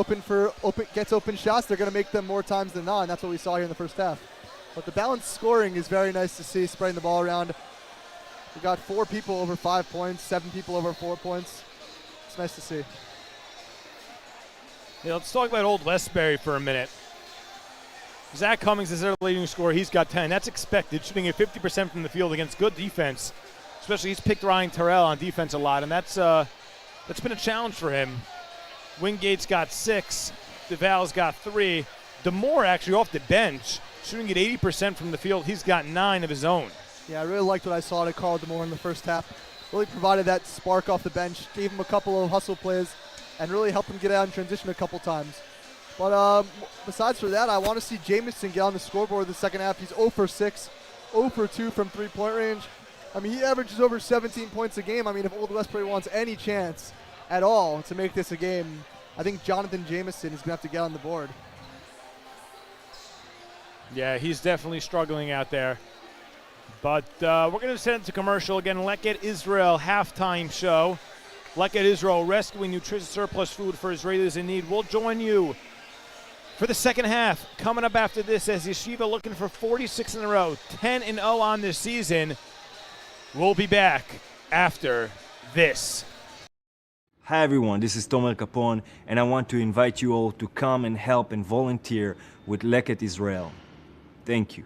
gets open shots, they're going to make them more times than not, and that's what we saw here in the first half. But the balanced scoring is very nice to see, spreading the ball around. We got 4 people over 5 points, 7 people over 4 points. It's nice to see. Yeah, let's talk about Old Westbury for a minute. Zach Cummings is their leading scorer. He's got 10. That's expected, shooting at 50% from the field against good defense. Especially he's picked Ryan Terrell on defense a lot, and that's been a challenge for him. Wingate's got 6. DeVal's got 3. DeMoore actually off the bench, shooting at 80% from the field. He's got 9 of his own. Yeah, I really liked what I saw to Carl DeMoore in the first half. Really provided that spark off the bench, gave him a couple of hustle plays, and really helped him get out in transition a couple times. But besides for that, I want to see Jamison get on the scoreboard in the second half. He's 0 for 6, 0 for 2 from three-point range. I mean, he averages over 17 points a game. I mean, if Old Westbury wants any chance at all to make this a game, I think Jonathan Jamison is going to have to get on the board. Yeah, he's definitely struggling out there. But we're going to send it to commercial again. Leket Israel halftime show. Leket Israel rescuing nutritious surplus food for Israelis in need. We'll join you for the second half. Coming up after this, as Yeshiva looking for 46 in a row, 10-0 on this season. We'll be back after this. Hi everyone, this is Tomer Capone, and I want to invite you all to come and help and volunteer with Leket Israel. Thank you.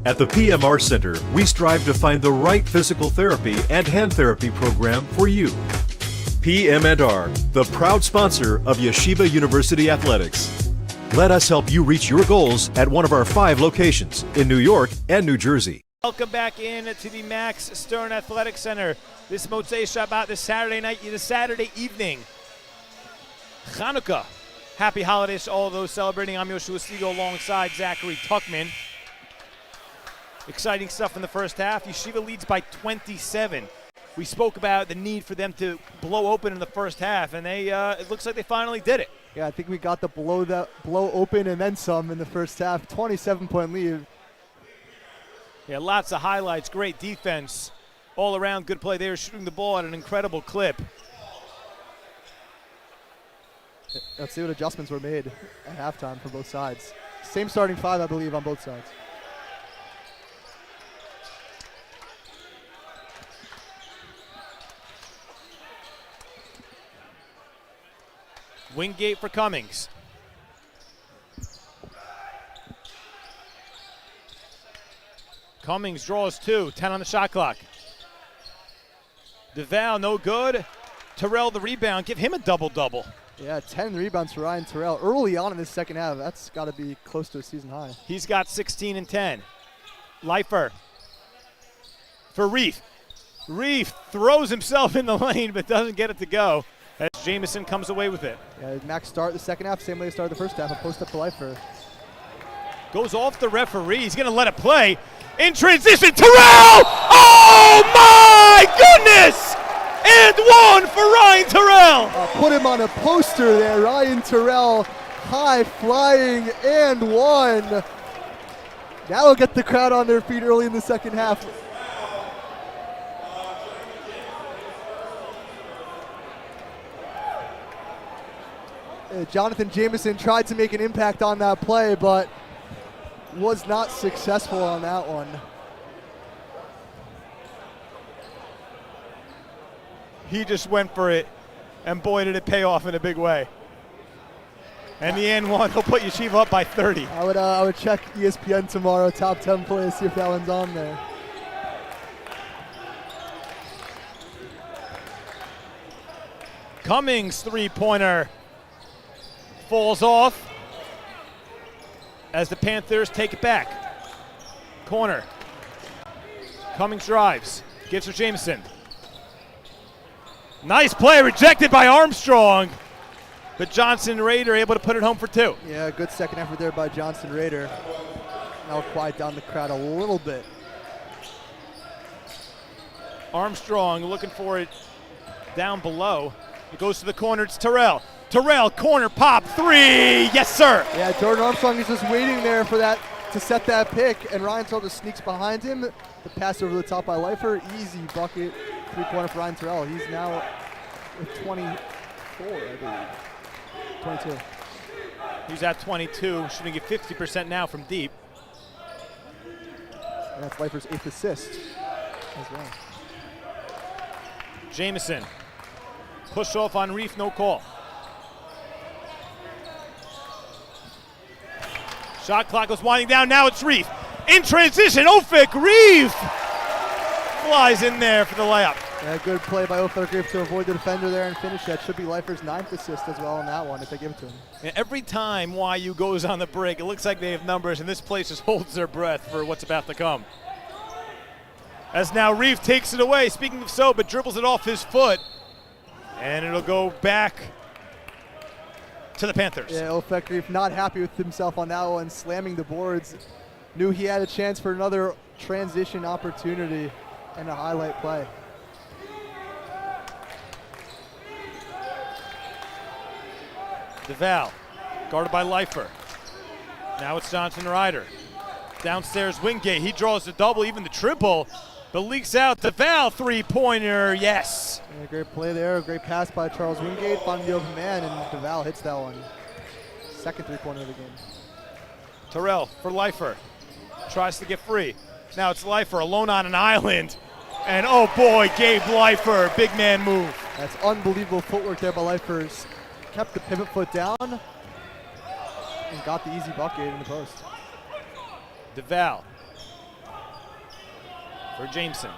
At the PMR Center, we strive to find the right physical therapy and hand therapy program for you. PM&R, the proud sponsor of Yeshiva University Athletics. Let us help you reach your goals at one of our 5 locations in New York and New Jersey. Welcome back in to the Max Stern Athletic Center. This Motzei Shabbat, this Saturday evening. Chanukah. Happy holidays to all those celebrating. I'm Yehoshua Segal alongside Zachary Tuchman. Exciting stuff in the first half. Yeshiva leads by 27. We spoke about the need for them to blow open in the first half, and it looks like they finally did it. Yeah, I think we got the blow open and then some in the first half. 27-point lead. Yeah, lots of highlights, great defense, all around good play. They were shooting the ball at an incredible clip. Let's see what adjustments were made at halftime for both sides. Same starting 5, I believe, on both sides. Wingate for Cummings. Cummings draws 2, 10 on the shot clock. DeVal, no good. Terrell the rebound, give him a double-double. Yeah, 10 rebounds for Ryan Terrell early on in this second half. That's got to be close to a season high. He's got 16 and 10. Leifer for Reef. Reef throws himself in the lane but doesn't get it to go as Jamison comes away with it. Yeah, Max start the second half, same way he started the first half, a post up to Leifer. Goes off the referee, he's gonna let it play. In transition, Terrell! Oh my goodness! And 1 for Ryan Terrell! Put him on a poster there, Ryan Terrell, high flying and 1. That'll get the crowd on their feet early in the second half. Jonathan Jamison tried to make an impact on that play, but was not successful on that one. He just went for it, and boy, did it pay off in a big way. And the and 1, he'll put Yeshiva up by 30. I would check ESPN tomorrow, top 10 plays, see if that one's on there. Cummings three-pointer falls off as the Panthers take it back. Corner. Cummings drives. Gives for Jamison. Nice play, rejected by Armstrong. But Johnson Rader able to put it home for 2. Yeah, good second effort there by Johnson Rader. Now quiet down the crowd a little bit. Armstrong looking for it down below. It goes to the corner, it's Terrell. Terrell, corner pop, 3, yes sir! Yeah, Jordan Armstrong is just waiting there for that to set that pick, and Ryan Terrell just sneaks behind him. The pass over the top by Leifer, easy bucket, 3-pointer for Ryan Terrell. He's now with 24, I believe. 22. He's at 22, shooting at 50% now from deep. And that's Leifer's 8th assist as well. Jamison, push off on Reef, no call. Shot clock goes winding down, now it's Reef. In transition, Ofek Reef flies in there for the layup. Yeah, good play by Ofek Reef to avoid the defender there and finish. That should be Leifer's 9th assist as well on that one if they give it to him. And every time YU goes on the break, it looks like they have numbers, and this place just holds their breath for what's about to come. As now Reef takes it away, speaking of so, but dribbles it off his foot. And it'll go back to the Panthers. Yeah, Ofek Reef not happy with himself on that one, slamming the boards. Knew he had a chance for another transition opportunity and a highlight play. DeVal, guarded by Leifer. Now it's Johnson Ryder. Downstairs Wingate, he draws the double, even the triple, but leaks out. DeVal, 3-pointer, yes. Yeah, great play there, a great pass by Charles Wingate, finding the open man, and DeVal hits that one. Second 3-pointer of the game. Terrell for Leifer, tries to get free. Now it's Leifer alone on an island, and oh boy, Gabe Leifer, big man move. That's unbelievable footwork there by Leifer. Kept the pivot foot down and got the easy bucket in the post. DeVal for Jameson.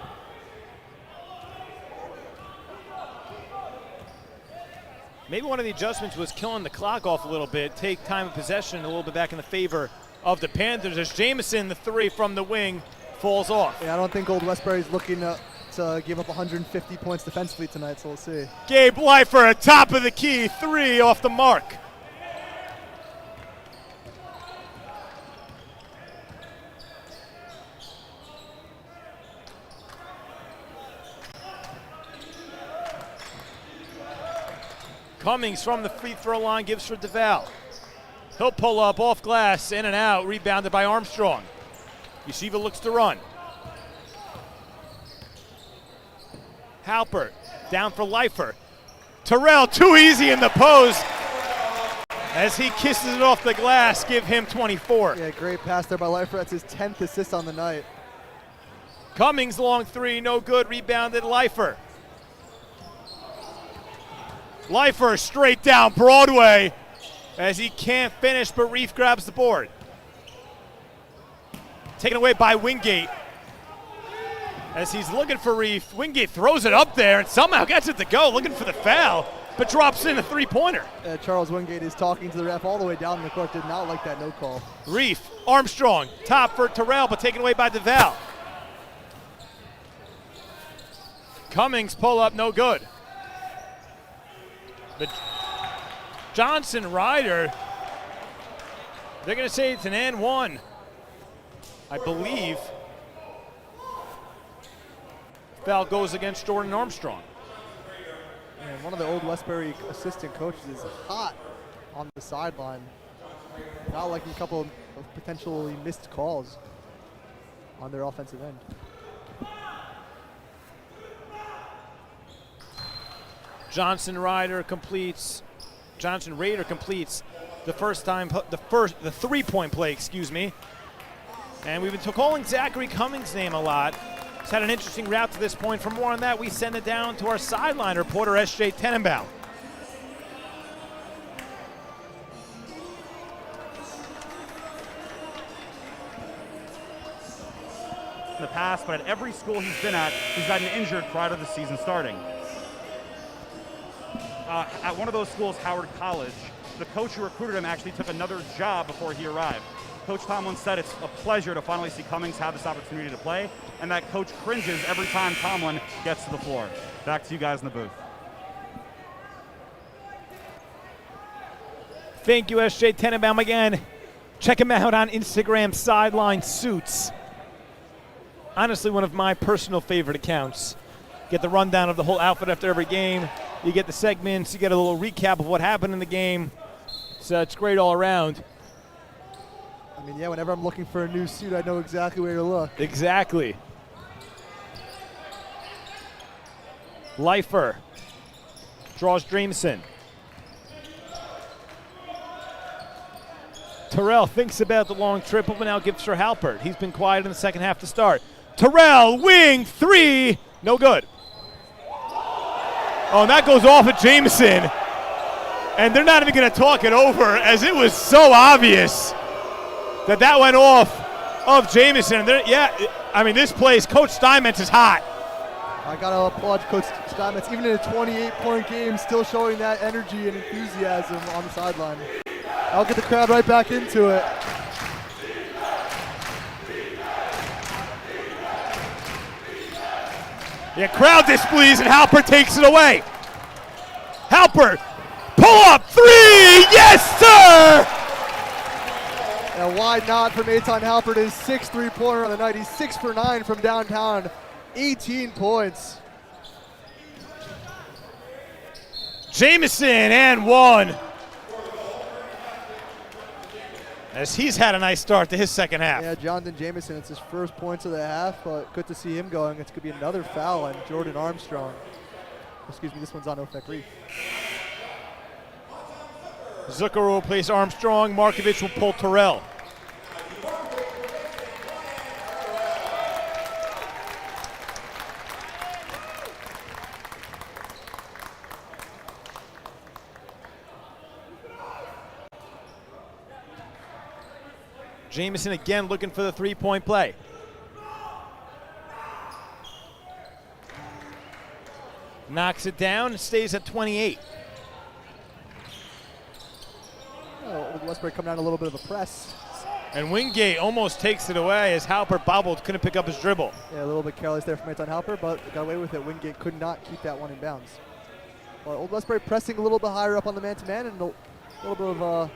Maybe one of the adjustments was killing the clock off a little bit, take time of possession a little bit back in the favor of the Panthers as Jameson, the three from the wing, falls off. Yeah, I don't think Old Westbury's looking to give up 150 points defensively tonight, so we'll see. Gabe Leifer, a top of the key, three off the mark. Cummings from the free throw line gives for DeVal. He'll pull up off glass, in and out, rebounded by Armstrong. Yeshiva looks to run. Halpert down for Leifer. Terrell too easy in the post as he kisses it off the glass, give him 24. Yeah, great pass there by Leifer. That's his 10th assist on the night. Cummings long three, no good, rebounded Leifer. Leifer straight down Broadway as he can't finish, but Reef grabs the board. Taken away by Wingate. As he's looking for Reef, Wingate throws it up there and somehow gets it to go, looking for the foul, but drops in a three-pointer. Charles Wingate is talking to the ref all the way down the court, did not like that no call. Reef, Armstrong, top for Terrell, but taken away by DeVal. Cummings pull up, no good. But Johnson Ryder, they're going to say it's an and one, I believe. Foul goes against Jordan Armstrong. And one of the Old Westbury assistant coaches is hot on the sideline. Not like a couple of potentially missed calls on their offensive end. Johnson Raider completes the three-point play, excuse me. And we've been calling Zachary Cummings' name a lot. He's had an interesting route to this point. For more on that, we send it down to our sideline reporter, S.J. Tannenbaum. In the past, but at every school he's been at, he's gotten injured prior to the season starting. At one of those schools, Howard College, the coach who recruited him actually took another job before he arrived. Coach Tomlin said it's a pleasure to finally see Cummings have this opportunity to play, and that coach cringes every time Tomlin gets to the floor. Back to you guys in the booth. Thank you, S.J. Tannenbaum again. Check him out on Instagram, Sideline Suits. Honestly, one of my personal favorite accounts. Get the rundown of the whole outfit after every game. You get the segments, you get a little recap of what happened in the game. So it's great all around. I mean, yeah, whenever I'm looking for a new suit, I know exactly where to look. Exactly. Leifer draws Jameson. Terrell thinks about the long triple, but now gives for Halpert. He's been quiet in the second half to start. Terrell, wing, three, no good. Oh, and that goes off at Jameson. And they're not even going to talk it over, as it was so obvious that went off of Jameson. Yeah, I mean, this place, Coach Steinmetz is hot. I got to applaud Coach Steinmetz, even in a 28-point game, still showing that energy and enthusiasm on the sideline. I'll get the crowd right back into it. Yeah, crowd displeased, and Halpert takes it away. Halpert, pull up, three, yes, sir! And why not from Eitan Halpert, his 6th three-pointer on the night. He's 6 for 9 from downtown, 18 points. Jameson and one. As he's had a nice start to his second half. Yeah, Jonathan Jameson, it's his first points of the half, but good to see him going. It's going to be another foul on Jordan Armstrong. Excuse me, this one's on Ofek Reef. Zucker will replace Armstrong. Markovich will pull Terrell. Jameson again looking for the three-point play. Knocks it down and stays at 28. Old Westbury coming down a little bit of a press. And Wingate almost takes it away as Halpert bobbled, couldn't pick up his dribble. Yeah, a little bit careless there from Anton Halpert, but got away with it. Wingate could not keep that one in bounds. Well, Old Westbury pressing a little bit higher up on the man-to-man and a little bit of a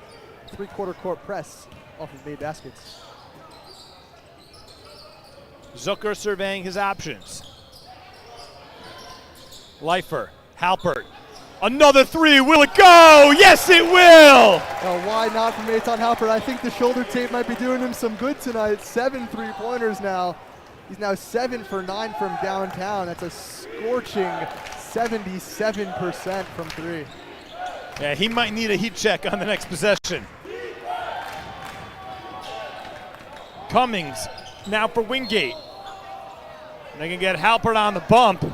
three-quarter court press off of made baskets. Zucker surveying his options. Leifer, Halpert. Another three, will it go? Yes, it will! Why not from Anton Halpert? I think the shoulder tape might be doing him some good tonight. 7 3-pointers now. He's now 7 for 9 from downtown. That's a scorching 77% from 3. Yeah, he might need a heat check on the next possession. Cummings now for Wingate. They can get Halpert on the bump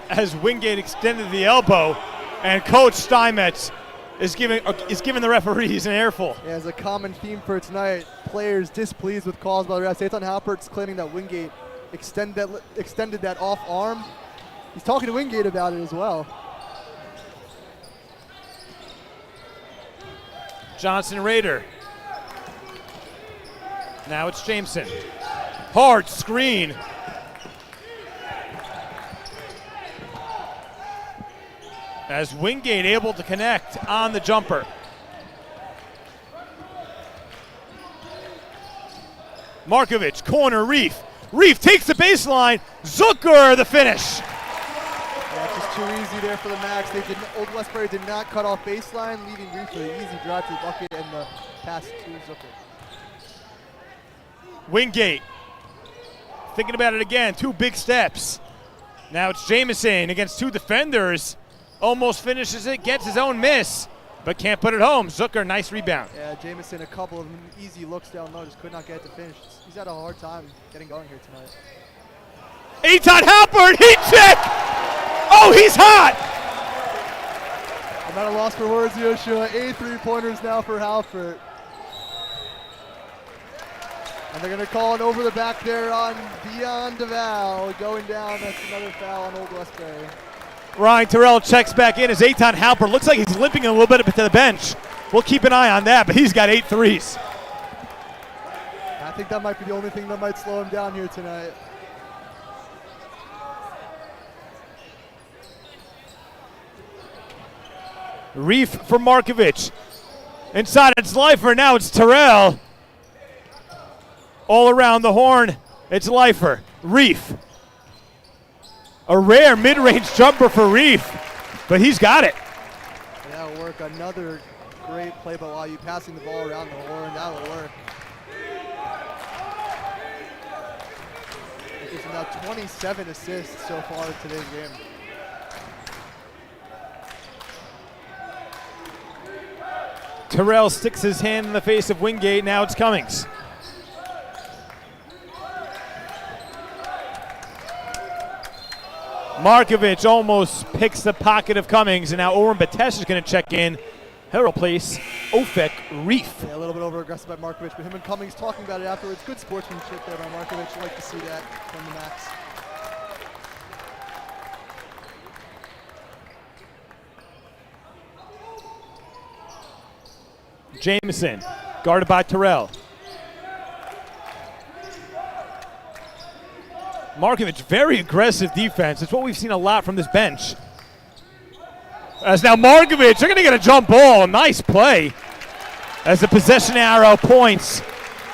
as Wingate extended the elbow. And Coach Steinmetz is giving the referees an earful. Yeah, as a common theme for tonight, players displeased with calls by the refs. Anton Halpert's claiming that Wingate extended that off arm. He's talking to Wingate about it as well. Johnson Rader. Now it's Jameson. Hard screen. As Wingate able to connect on the jumper. Markovich, corner, Reef. Reef takes the baseline. Zucker, the finish. Yeah, just too easy there for the Max. Old Westbury did not cut off baseline, leaving Reef for the easy drive to the bucket and the pass to Zucker. Wingate, thinking about it again, 2 big steps. Now it's Jameson against 2 defenders. Almost finishes it, gets his own miss, but can't put it home. Zucker, nice rebound. Yeah, Jameson, a couple of easy looks down low, just could not get it to finish. He's had a hard time getting going here tonight. Anton Halpert, heat check! Oh, he's hot! I'm at a loss for words, Yehoshua. 8 3-pointers now for Halpert. And they're going to call it over the back there on Dion DeVal. Going down, that's another foul on Old Westbury. Ryan Terrell checks back in as Anton Halpert looks like he's limping a little bit to the bench. We'll keep an eye on that, but he's got 8 threes. I think that might be the only thing that might slow him down here tonight. Reef for Markovich. Inside it's Leifer, now it's Terrell. All around the horn, it's Leifer. Reef. A rare mid-range jumper for Reef, but he's got it. That'll work. Another great play by YU, passing the ball around the horn. That'll work. There's now 27 assists so far in today's game. Terrell sticks his hand in the face of Wingate. Now it's Cummings. Markovich almost picks the pocket of Cummings, and now Oren Batesh is going to check in. He'll replace Ofek Reef. Yeah, a little bit over-aggressive by Markovich, but him and Cummings talking about it afterwards. Good sportsmanship there by Markovich. I'd like to see that from the Max. Jameson, guarded by Terrell. Markovich, very aggressive defense. It's what we've seen a lot from this bench. As now Markovich, they're going to get a jump ball. Nice play as the possession arrow points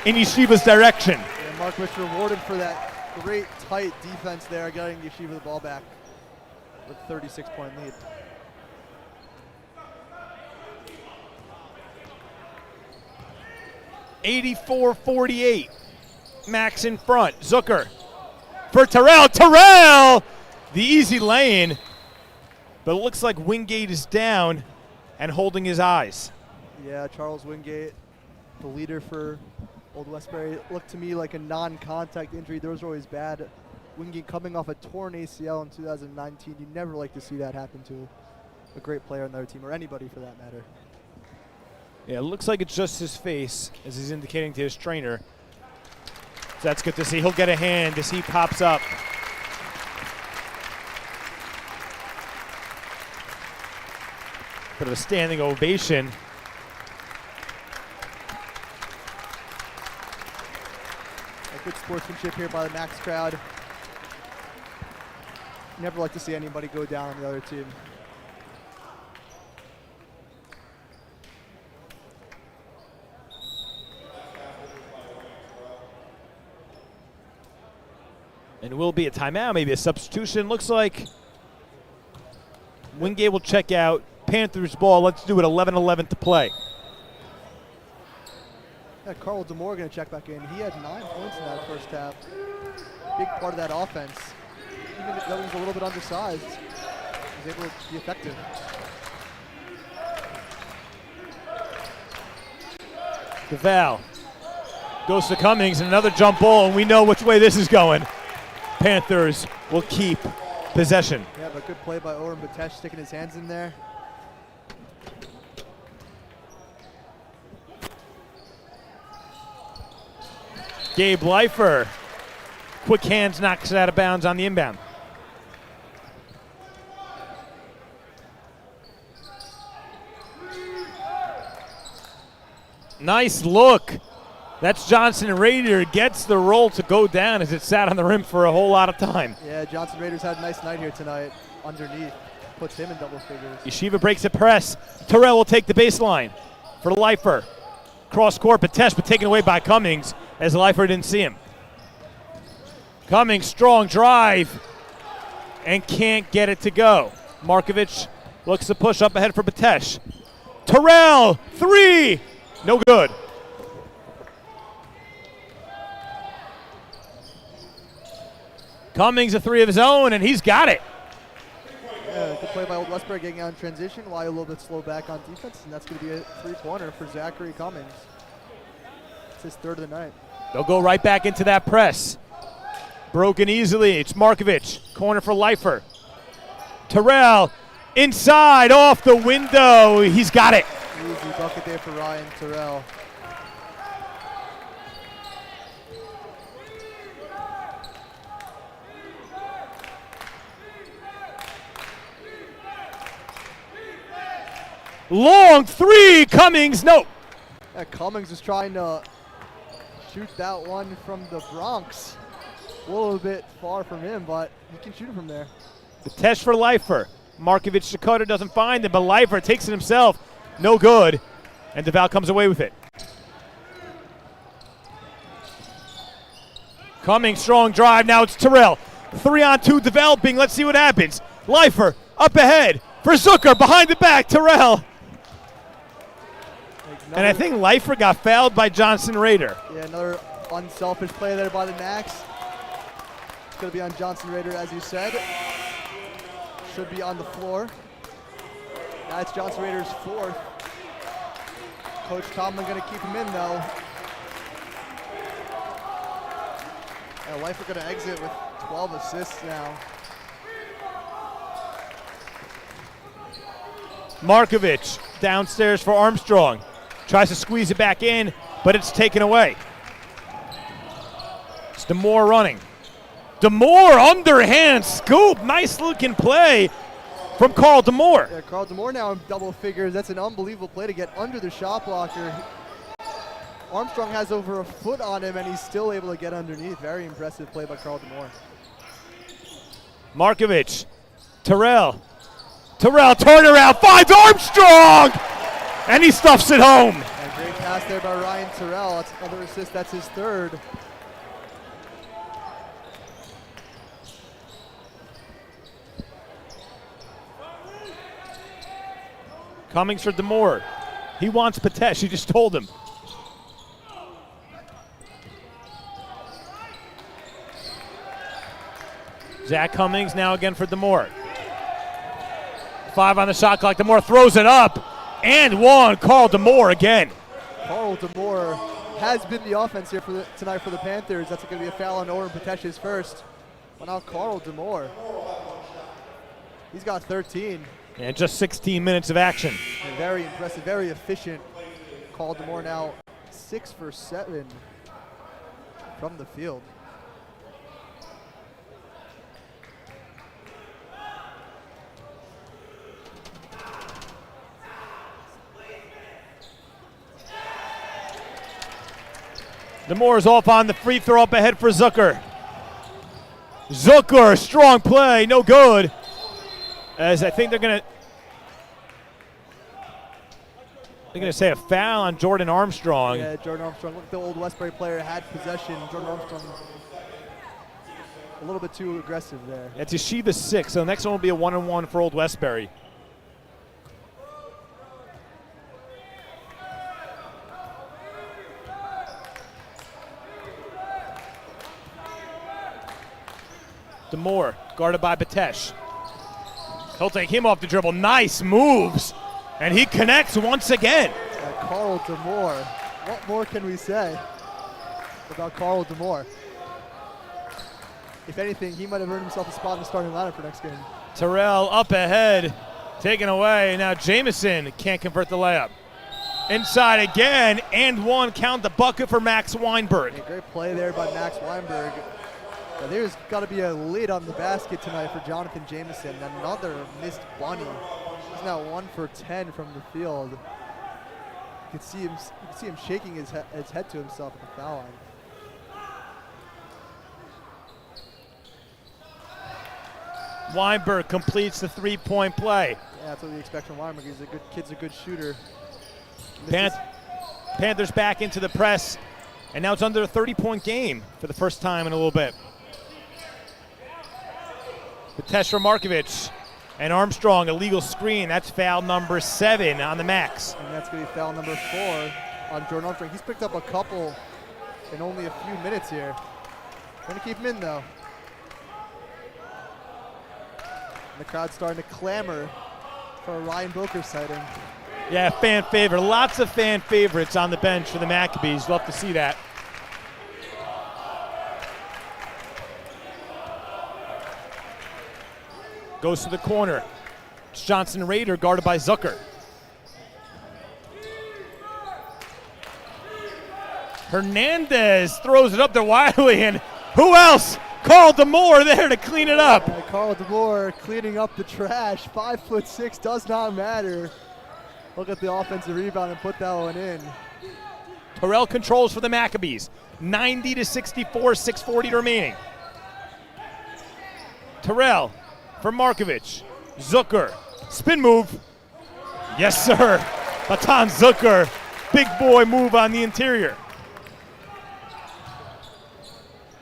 in Yeshiva's direction. Yeah, Markovich rewarded for that great tight defense there, getting Yeshiva the ball back with a 36-point lead. (84-48). Max in front. Zucker for Terrell. Terrell! The easy lane. But it looks like Wingate is down and holding his eyes. Yeah, Charles Wingate, the leader for Old Westbury. Looked to me like a non-contact injury. Those are always bad. Wingate coming off a torn ACL in 2019. You never like to see that happen to a great player on their team, or anybody for that matter. Yeah, it looks like it's just his face, as he's indicating to his trainer. So that's good to see. He'll get a hand as he pops up. Bit of a standing ovation. Good sportsmanship here by the Max crowd. Never like to see anybody go down on the other team. And it will be a timeout, maybe a substitution. Looks like Wingate will check out. Panthers ball. Let's do it. 11:11 to play. Yeah, Carl DeMore going to check back in. He had 9 points in that first half. Big part of that offense. Even though he was a little bit undersized, he was able to be effective. DeVal goes to Cummings, and another jump ball, and we know which way this is going. Panthers will keep possession. Yeah, but good play by Oren Batesh, sticking his hands in there. Gabe Leifer, quick hands, knocks it out of bounds on the inbound. Nice look. That's Johnson Rader, gets the roll to go down as it sat on the rim for a whole lot of time. Yeah, Johnson Rader's had a nice night here tonight. Underneath, puts him in double figures. Yeshiva breaks a press. Terrell will take the baseline for Leifer. Cross court, Batesh, but taken away by Cummings as Leifer didn't see him. Cummings, strong drive, and can't get it to go. Markovich looks to push up ahead for Batesh. Terrell, 3, no good. Cummings a 3 of his own, and he's got it. Yeah, good play by Old Westbury getting out in transition. Why a little bit slow back on defense, and that's going to be a 3-pointer for Zachary Cummings. It's his 3rd of the night. They'll go right back into that press. Broken easily. It's Markovich. Corner for Leifer. Terrell inside, off the window. He's got it. Easy bucket there for Ryan Terrell. Long 3, Cummings, no. Yeah, Cummings is trying to shoot that one from the Bronx. A little bit far from him, but he can shoot it from there. The test for Leifer. Markovich Dakota doesn't find it, but Leifer takes it himself. No good. And DeVal comes away with it. Cummings, strong drive. Now it's Terrell. 3-on-2 developing. Let's see what happens. Leifer up ahead for Zucker. Behind the back, Terrell. And I think Leifer got fouled by Johnson Rader. Yeah, another unselfish play there by the Max. It's going to be on Johnson Rader, as you said. Should be on the floor. Now it's Johnson Rader's 4th. Coach Tomlin going to keep him in, though. Yeah, Leifer going to exit with 12 assists now. Markovich downstairs for Armstrong. Tries to squeeze it back in, but it's taken away. It's DeMore running. DeMore underhand scoop. Nice looking play from Carl DeMore. Yeah, Carl DeMore now in double figures. That's an unbelievable play to get under the shot blocker. Armstrong has over a foot on him, and he's still able to get underneath. Very impressive play by Carl DeMore. Markovich. Terrell. Terrell, turnaround, finds Armstrong! And he stuffs it home. And great pass there by Ryan Terrell. That's another assist. That's his 3rd. Cummings for DeMore. He wants Batesh. He just told him. Zach Cummings now again for DeMore. 5 on the shot clock. DeMore throws it up. And 1. Carl DeMore again. Carl DeMore has been the offense here for tonight for the Panthers. That's going to be a foul on Oren Patesh's first. Well, now Carl DeMore. He's got 13. And just 16 minutes of action. And very impressive, very efficient. Carl DeMore now 6 for 7 from the field. Demore's off on the free throw up ahead for Zucker. Zucker, strong play, no good. As I think they're going to say a foul on Jordan Armstrong. Yeah, Jordan Armstrong. Look, the old Westbury player had possession. Jordan Armstrong a little bit too aggressive there. It's Yeshiva 6, so the next one will be a 1-on-1 for Old Westbury. Demore, guarded by Batesh. He'll take him off the dribble. Nice moves. And he connects once again. Carl Demore. What more can we say about Carl Demore? If anything, he might have earned himself a spot in the starting lineup for next game. Terrell up ahead, taken away. Now Jamison can't convert the layup. Inside again, and one. Count the bucket for Max Weinberg. A great play there by Max Weinberg. But there's got to be a lid on the basket tonight for Jonathan Jamison. Another missed bunny. He's now 1 for 10 from the field. You can see him shaking his head to himself at the foul line. Weinberg completes the three-point play. Yeah, that's what we expect from Weinberg. He's a good kid's a good shooter. Panthers back into the press, and now it's under a 30-point game for the first time in a little bit. Batesh Markovic and Armstrong, illegal screen. That's foul number 7 on the Max. And that's going to be foul number 4 on Jordan Armstrong. He's picked up a couple in only a few minutes here. Going to keep him in, though. And the crowd's starting to clamor for a Ryan Boker sighting. Yeah, fan favorite. Lots of fan favorites on the bench for the Maccabees. Love to see that. Goes to the corner. It's Johnson Rader guarded by Zucker. Hernandez throws it up there wildly, and who else? Carl Demore there to clean it up. Carl Demore cleaning up the trash. 5'6" does not matter. Look at the offensive rebound and put that one in. Terrell controls for the Maccabees. 90-64, 6:40 remaining. Terrell for Markovic. Zucker, spin move. Yes, sir. Matan Zucker, big boy move on the interior.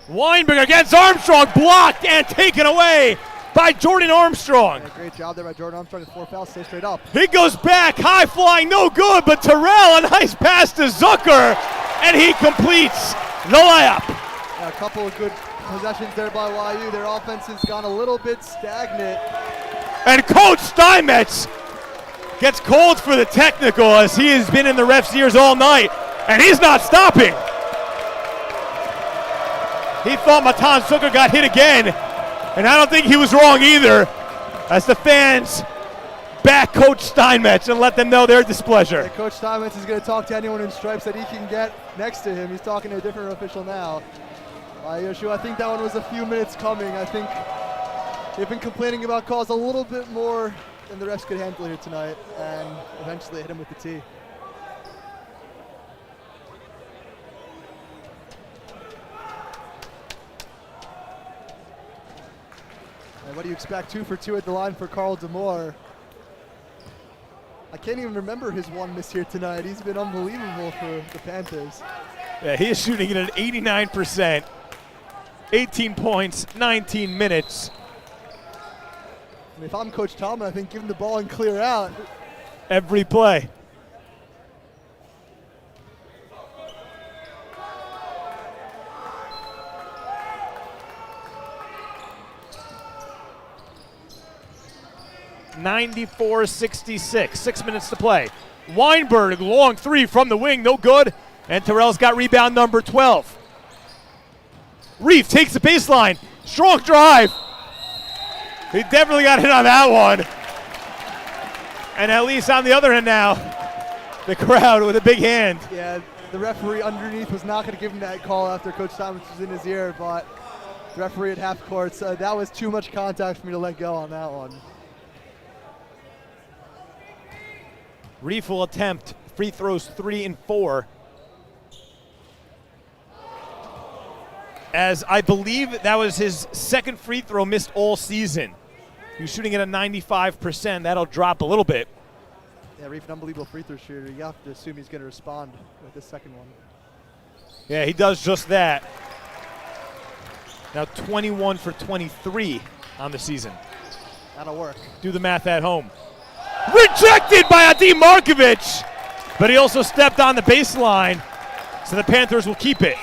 Weinberg against Armstrong, blocked and taken away by Jordan Armstrong. Yeah, great job there by Jordan Armstrong. 4 fouls, stay straight up. He goes back, high flying, no good, but Terrell, a nice pass to Zucker, and he completes the layup. Yeah, a couple of good possessions there by YU. Their offense has gone a little bit stagnant. And Coach Steinmetz gets called for the technical as he has been in the ref's ears all night, and he's not stopping. He thought Matan Zucker got hit again, and I don't think he was wrong either, as the fans back Coach Steinmetz and let them know their displeasure. Yeah, Coach Steinmetz is going to talk to anyone in stripes that he can get next to him. He's talking to a different official now. Yehoshua, I think that one was a few minutes coming. I think they've been complaining about calls a little bit more than the refs could handle here tonight, and eventually hit him with the tee. And what do you expect? 2 for 2 at the line for Carl Demore. I can't even remember his one miss here tonight. He's been unbelievable for the Panthers. Yeah, he is shooting it at 89%. 18 points, 19 minutes. I mean, if I'm Coach Tuchman, I think give him the ball and clear out. Every play. (94-66). 6 minutes to play. Weinberg, long 3 from the wing, no good. And Terrell's got rebound number 12. Reef takes the baseline. Strong drive. He definitely got hit on that one. And at least on the other end now, the crowd with a big hand. Yeah, the referee underneath was not going to give him that call after Coach Thomas was in his ear, but the referee at half court said that was too much contact for me to let go on that one. Reef will attempt free throws 3 and 4. as I believe that was his second free throw missed all season. He was shooting at a 95%. That'll drop a little bit. Yeah, Reef, an unbelievable free throw shooter. You have to assume he's going to respond with this second one. Yeah, he does just that. Now 21 for 23 on the season. That'll work. Do the math at home. Rejected by Adi Markovic, but he also stepped on the baseline, so the Panthers will keep it.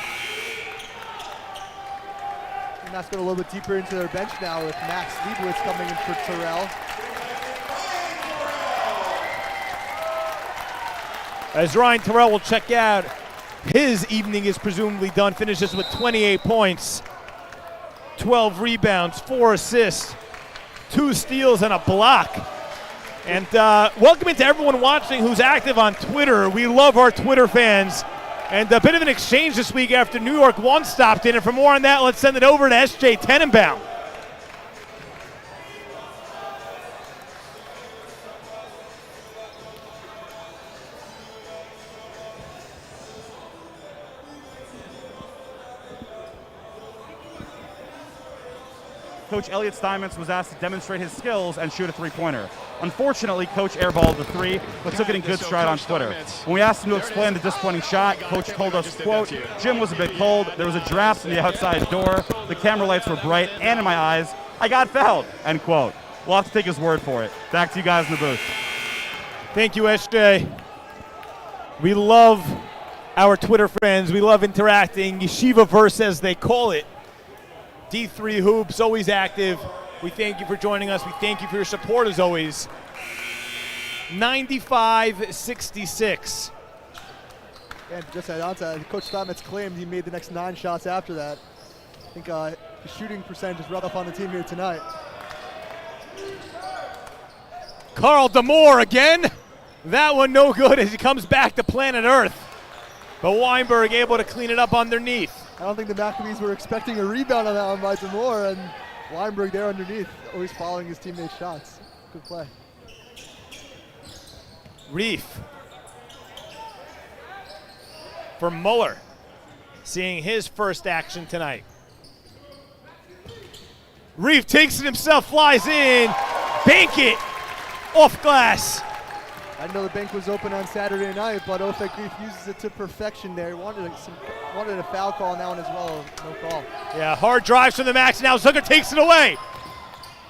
And that's going a little bit deeper into their bench now with Max Liebowitz coming in for Terrell. As Ryan Terrell will check out, his evening is presumably done. Finishes with 28 points, 12 rebounds, 4 assists, 2 steals, and a block. And welcome to everyone watching who's active on Twitter. We love our Twitter fans. And a bit of an exchange this week after New York 1 stopped in. And for more on that, let's send it over to S.J. Tannenbaum. Coach Elliot Steinmetz was asked to demonstrate his skills and shoot a three-pointer. Unfortunately, Coach airballed the three, but took it in good stride on Twitter. When we asked him to explain the disappointing shot, Coach told us, quote, "Gym was a bit cold, there was a draft in the outside door, the camera lights were bright, and in my eyes, I got fouled," end quote. We'll have to take his word for it. Back to you guys in the booth. Thank you, SJ. We love our Twitter friends. We love interacting. Yeshiva-verse, as they call it. D3 Hoops, always active. We thank you for joining us. We thank you for your support, as always. 95-66. And just to add on to that, Coach Steinmetz claimed he made the next 9 shots after that. I think the shooting percentage is right up on the team here tonight. Carl Demore again. That one no good as he comes back to planet Earth. But Weinberg able to clean it up underneath. I don't think the Maccabees were expecting a rebound on that one by Demore, and Weinberg there underneath, always following his teammates' shots. Good play. Reef for Muller, seeing his first action tonight. Reef takes it himself, flies in, bank it, off glass. I know the bank was open on Saturday night, but Ofek Reef uses it to perfection there. He wanted a foul call on that one as well. No call. Yeah, hard drives from the Max. Now Zucker takes it away.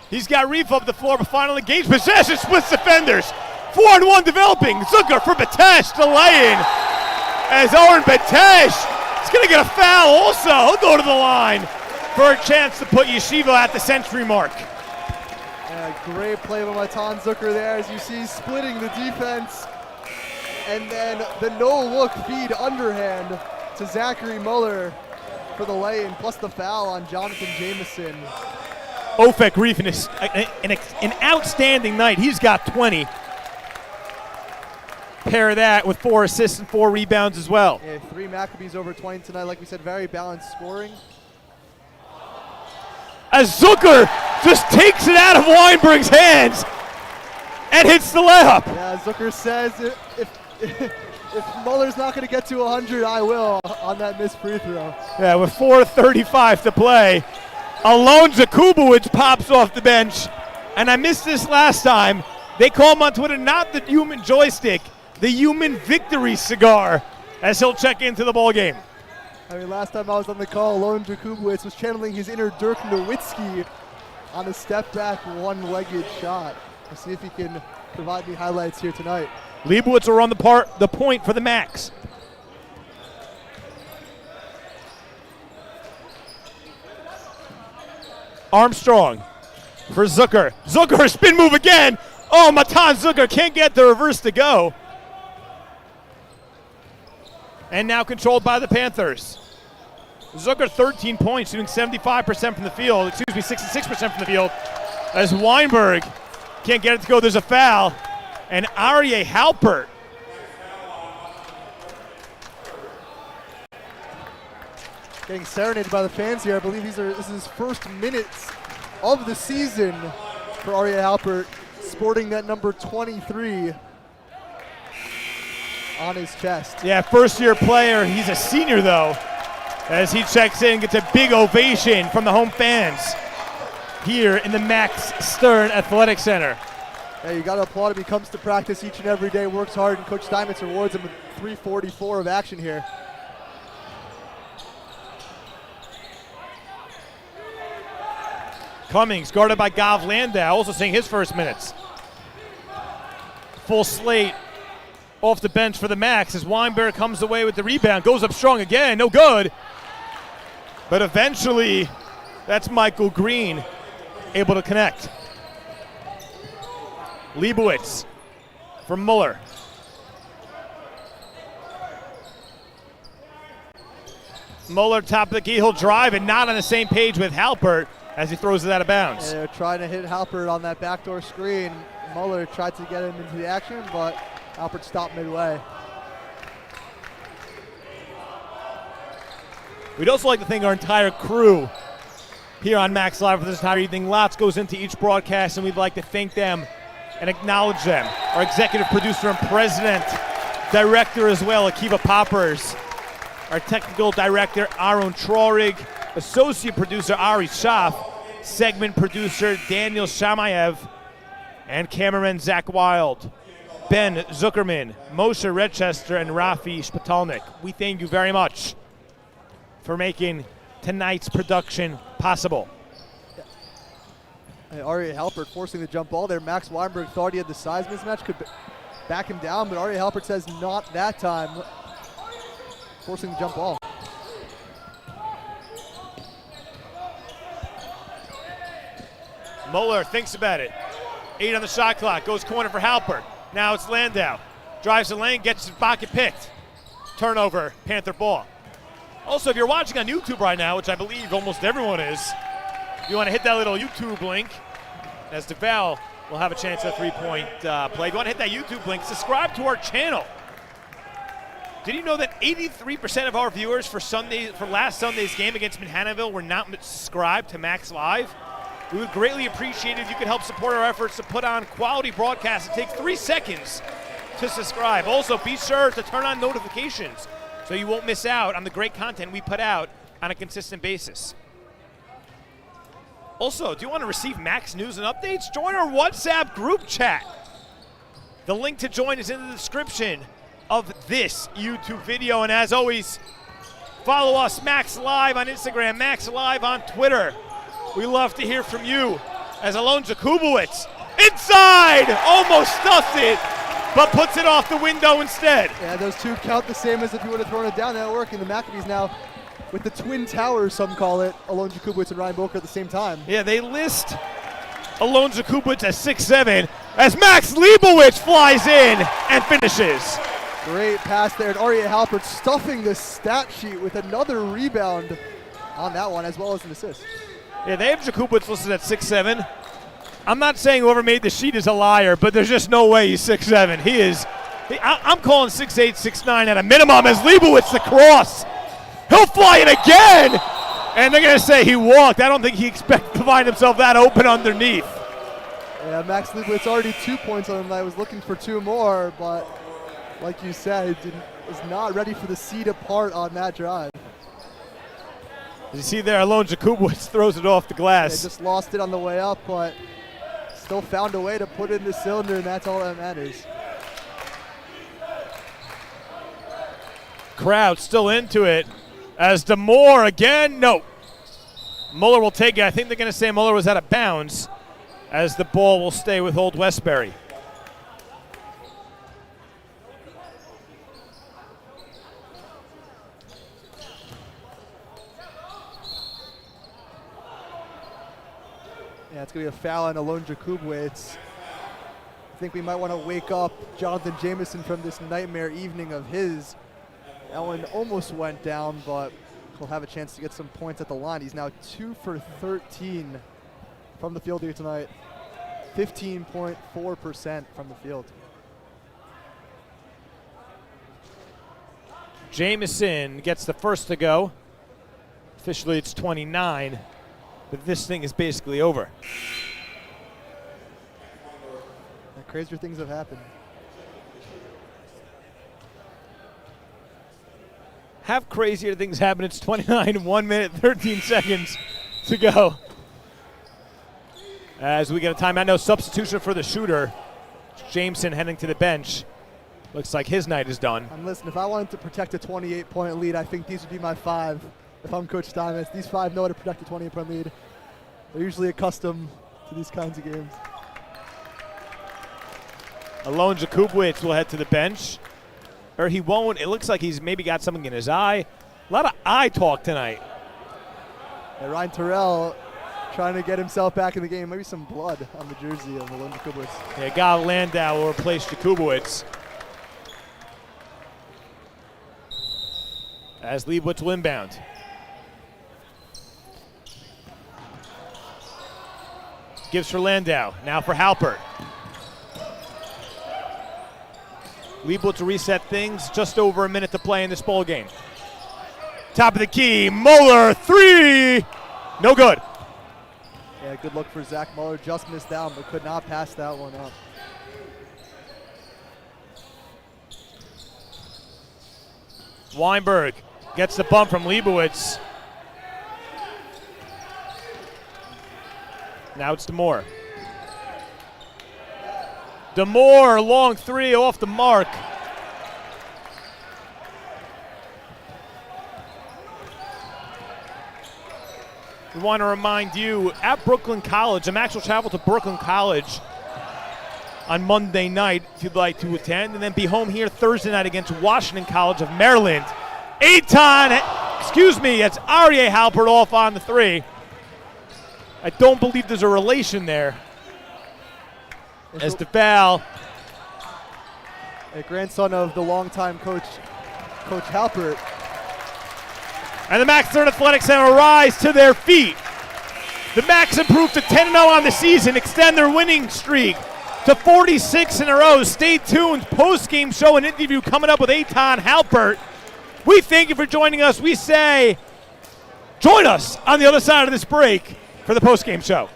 He's got Reef up the floor, but finally gains possession, splits defenders. 4-on-1 developing. Zucker for Batesh to lay in. As Oren Batesh is going to get a foul also. He'll go to the line for a chance to put Yeshiva at the century mark. Great play by Matan Zucker there, as you see, splitting the defense. And then the no-look feed underhand to Zachary Muller for the lay-in, plus the foul on Jonathan Jameson. Ofek Reef an outstanding night. He's got 20. Pair that with 4 assists and 4 rebounds as well. Yeah, 3 Maccabees over 20 tonight. Like we said, very balanced scoring. As Zucker just takes it out of Weinberg's hands and hits the layup. Yeah, Zucker says if Muller's not going to get to 100, I will on that missed free throw. Yeah, with 4:35 to play, Alon Zakubowicz pops off the bench. And I missed this last time. They call him on Twitter not the human joystick, the human victory cigar, as he'll check into the ball game. I mean, last time I was on the call, Alon Zakubowicz was channeling his inner Dirk Nowitzki on a step-back, one-legged shot. We'll see if he can provide me highlights here tonight. Leibowitz will run the point for the Max. Armstrong for Zucker. Zucker, spin move again. Oh, Matan Zucker can't get the reverse to go. And now controlled by the Panthers. Zucker 13 points, shooting 75% from the field. 66% from the field. As Weinberg can't get it to go, there's a foul. And Aryeh Halpert. Getting serenaded by the fans here. I believe this is his first minutes of the season for Aryeh Halpert, sporting that number 23 on his chest. Yeah, first-year player. He's a senior, though. as he checks in, gets a big ovation from the home fans here in the Max Stern Athletic Center. Yeah, you got to applaud him. He comes to practice each and every day, works hard, and Coach Steinmetz rewards him with 3:44 of action here. Cummings guarded by Gav Landau, also seeing his first minutes. Full slate off the bench for the Max as Weinberg comes away with the rebound, goes up strong again, no good. But eventually, that's Michael Green able to connect. Leibowitz from Muller. Muller top of the key, he'll drive and not on the same page with Halpert as he throws it out of bounds. Yeah, they're trying to hit Halpert on that backdoor screen. Muller tried to get him into the action, but Halpert stopped midway. We'd also like to thank our entire crew here on Max Live for this entire evening. Lots goes into each broadcast, and we'd like to thank them and acknowledge them. Our executive producer and president, director as well, Akiva Poppers. Our technical director, Aharon Traurig. Associate producer, Ari Schopf. Segment producer, Daniel Shamayev. And cameraman, Zach Wild. Ben Zukerman, Moishe Rechester, and Raphi Shpitalink. We thank you very much for making tonight's production possible. Hey, Aryeh Halpert forcing the jump ball there. Max Weinberg thought he had the size mismatch, could back him down, but Aryeh Halpert says not that time. Forcing the jump ball. Muller thinks about it. 8 on the shot clock, goes corner for Halpert. Now it's Landau. Drives the lane, gets his pocket picked. Turnover, Panther ball. Also, if you're watching on YouTube right now, which I believe almost everyone is, you want to hit that little YouTube link, as DeVal will have a chance at a three-point play. If you want to hit that YouTube link, subscribe to our channel. Did you know that 83% of our viewers for last Sunday's game against Manhattanville were not subscribed to Max Live? We would greatly appreciate it if you could help support our efforts to put on quality broadcasts. It takes 3 seconds to subscribe. Also, be sure to turn on notifications so you won't miss out on the great content we put out on a consistent basis. Also, do you want to receive Max news and updates? Join our WhatsApp group chat. The link to join is in the description of this YouTube video. And as always, follow us, Max Live on Instagram, Max Live on Twitter. We love to hear from you as Alon Jakubowicz inside, almost stuffs it, but puts it off the window instead. Yeah, those two count the same as if you would have thrown it down. That'll work. And the Maccabees now with the Twin Towers, some call it, Alon Jakubowicz and Ryan Boker at the same time. Yeah, they list Alon Jakubowicz as 6'7", as Max Leibowitz flies in and finishes. Great pass there, and Aryeh Halpert stuffing the stat sheet with another rebound on that one, as well as an assist. Yeah, they have Jakubowicz listed at 6'7". I'm not saying whoever made the sheet is a liar, but there's just no way he's 6'7". He is. I'm calling 6'8", 6'9" at a minimum as Leibowitz the cross. He'll fly it again, and they're going to say he walked. I don't think he expected to find himself that open underneath. Yeah, Max Leibowitz already 2 points on him. I was looking for 2 more, but like you said, was not ready for the seat apart on that drive. As you see there, Alon Jakubowicz throws it off the glass. They just lost it on the way up, but still found a way to put it in the cylinder, and that's all that matters. Crowd still into it. As DeMoore again, no. Muller will take it. I think they're going to say Muller was out of bounds, as the ball will stay with Old Westbury. Yeah, it's going to be a foul on Alon Jakubowicz. I think we might want to wake up Jonathan Jameson from this nightmare evening of his. That one almost went down, but he'll have a chance to get some points at the line. He's now 2 for 13 from the field here tonight. 15.4% from the field. Jameson gets the first to go. Officially it's 29, but this thing is basically over. Crazier things have happened. have crazier things happen. It's 29, 1 minute, 13 seconds to go. As we get a timeout, no substitution for the shooter. Jameson heading to the bench. Looks like his night is done. And listen, if I wanted to protect a 28-point lead, I think these would be my 5. If I'm Coach Thomas, these 5 know how to protect a 28-point lead. They're usually accustomed to these kinds of games. Alone Jakubowicz will head to the bench. Or he won't. It looks like he's maybe got something in his eye. A lot of eye talk tonight. And Ryan Terrell trying to get himself back in the game. Maybe some blood on the jersey of Alone Jakubowicz. Yeah, Gal Landau will replace Jakubowicz. As Leibowitz will inbound. Gives for Landau. Now for Halpert. Leibowitz to reset things. Just over a minute to play in this ball game. Top of the key. Moeller, 3. No good. Yeah, good look for Zach Muller. Just missed down, but could not pass that one up. Weinberg gets the bump from Leibowitz. Now it's DeMoore. DeMoore, long 3 off the mark. We want to remind you, at Brooklyn College, a Max will travel to Brooklyn College on Monday night if you'd like to attend, and then be home here Thursday night against Washington College of Maryland. It's Aryeh Halpert off on the 3. I don't believe there's a relation there. As the foul. A grandson of the longtime Coach Halpert. And the Max Stern Athletic Center rise to their feet. The Max improve to 10-0 on the season, extend their winning streak to 46 in a row. Stay tuned. Post-game show and interview coming up with Eitan Halpert. We thank you for joining us. We say, join us on the other side of this break for the post-game show.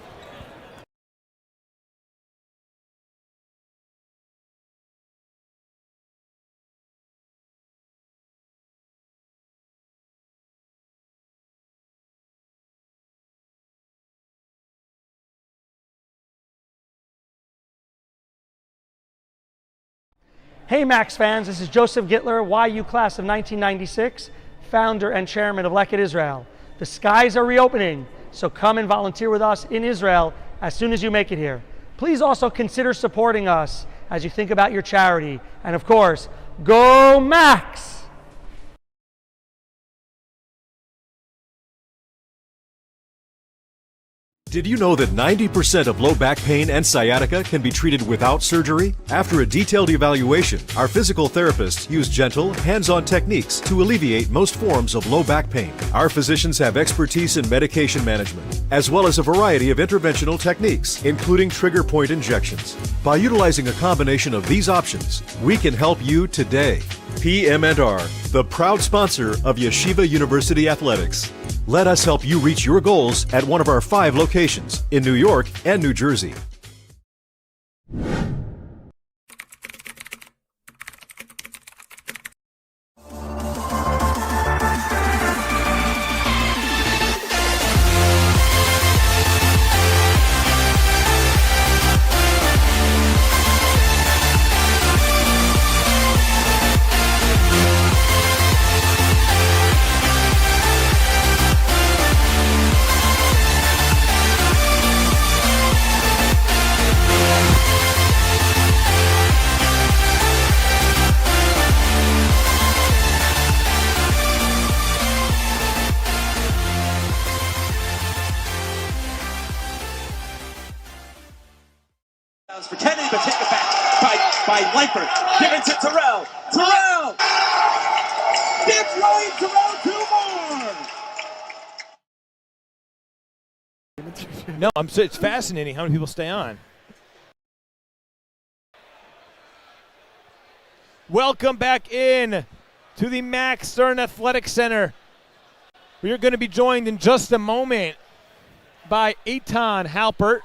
Hey Max fans, this is Joseph Gittler, YU class of 1996, founder and chairman of Leket Israel. The skies are reopening, so come and volunteer with us in Israel as soon as you make it here. Please also consider supporting us as you think about your charity. And of course, go Max! Did you know that 90% of low back pain and sciatica can be treated without surgery? After a detailed evaluation, our physical therapists use gentle, hands-on techniques to alleviate most forms of low back pain. Our physicians have expertise in medication management, as well as a variety of interventional techniques, including trigger point injections. By utilizing a combination of these options, we can help you today. PM&R, the proud sponsor of Yeshiva University Athletics. Let us help you reach your goals at one of our 5 locations in New York and New Jersey. Pretending to take it back by Leipert. Give it to Terrell. Terrell! Dips Ryan Terrell 2 more! No, it's fascinating how many people stay on. Welcome back in to the Max Stern Athletic Center. We are going to be joined in just a moment by Eitan Halpert.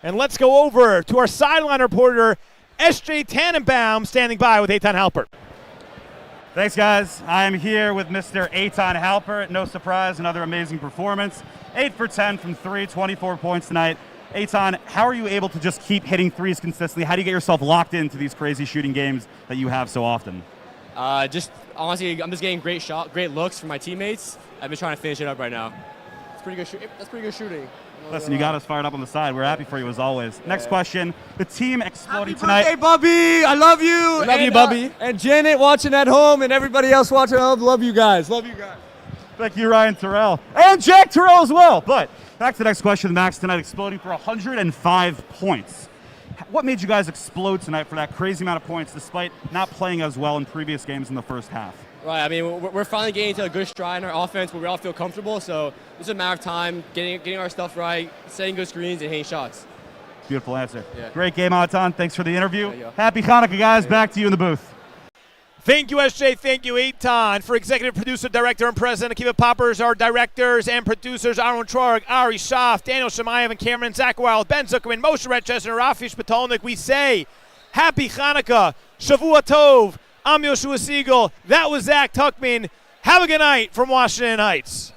And let's go over to our sideline reporter, S.J. Tannenbaum, standing by with Eitan Halpert. Thanks, guys. I am here with Mr. Eitan Halpert. No surprise, another amazing performance. 8 for 10 from 3, 24 points tonight. Eitan, how are you able to just keep hitting threes consistently? How do you get yourself locked into these crazy shooting games that you have so often? Just honestly, I'm just getting great looks from my teammates. I've been trying to finish it up right now. It's pretty good. That's pretty good shooting. Listen, you got us fired up on the side. We're happy for you as always. Next question. The team exploding tonight. Hey, Bubby, I love you. Love you, Bubby. And Janet watching at home and everybody else watching at home. Love you guys. Love you guys. Thank you, Ryan Terrell. And Jack Terrell as well. But back to the next question. Max tonight exploding for 105 points. What made you guys explode tonight for that crazy amount of points despite not playing as well in previous games in the first half? Right, I mean, we're finally getting into a good stride in our offense where we all feel comfortable, so it's a matter of time, getting our stuff right, setting good screens, and hitting shots. Beautiful answer. Yeah. Great game, Eitan. Thanks for the interview. Happy Hanukkah, guys. Back to you in the booth. Thank you, SJ. Thank you, Eitan. For executive producer, director, and president, Akiva Poppers, our directors and producers, Aharon Traurig, Ari Schopf, Daniel Shamayev, and Cameraman, Zach Wild, Ben Zukerman, Moishe Rechester, and Raphi Shpitalink. We say, Happy Hanukkah, Shavua Tov. I'm Yehoshua Segal. That was Zach Tuchman. Have a good night from Washington Heights.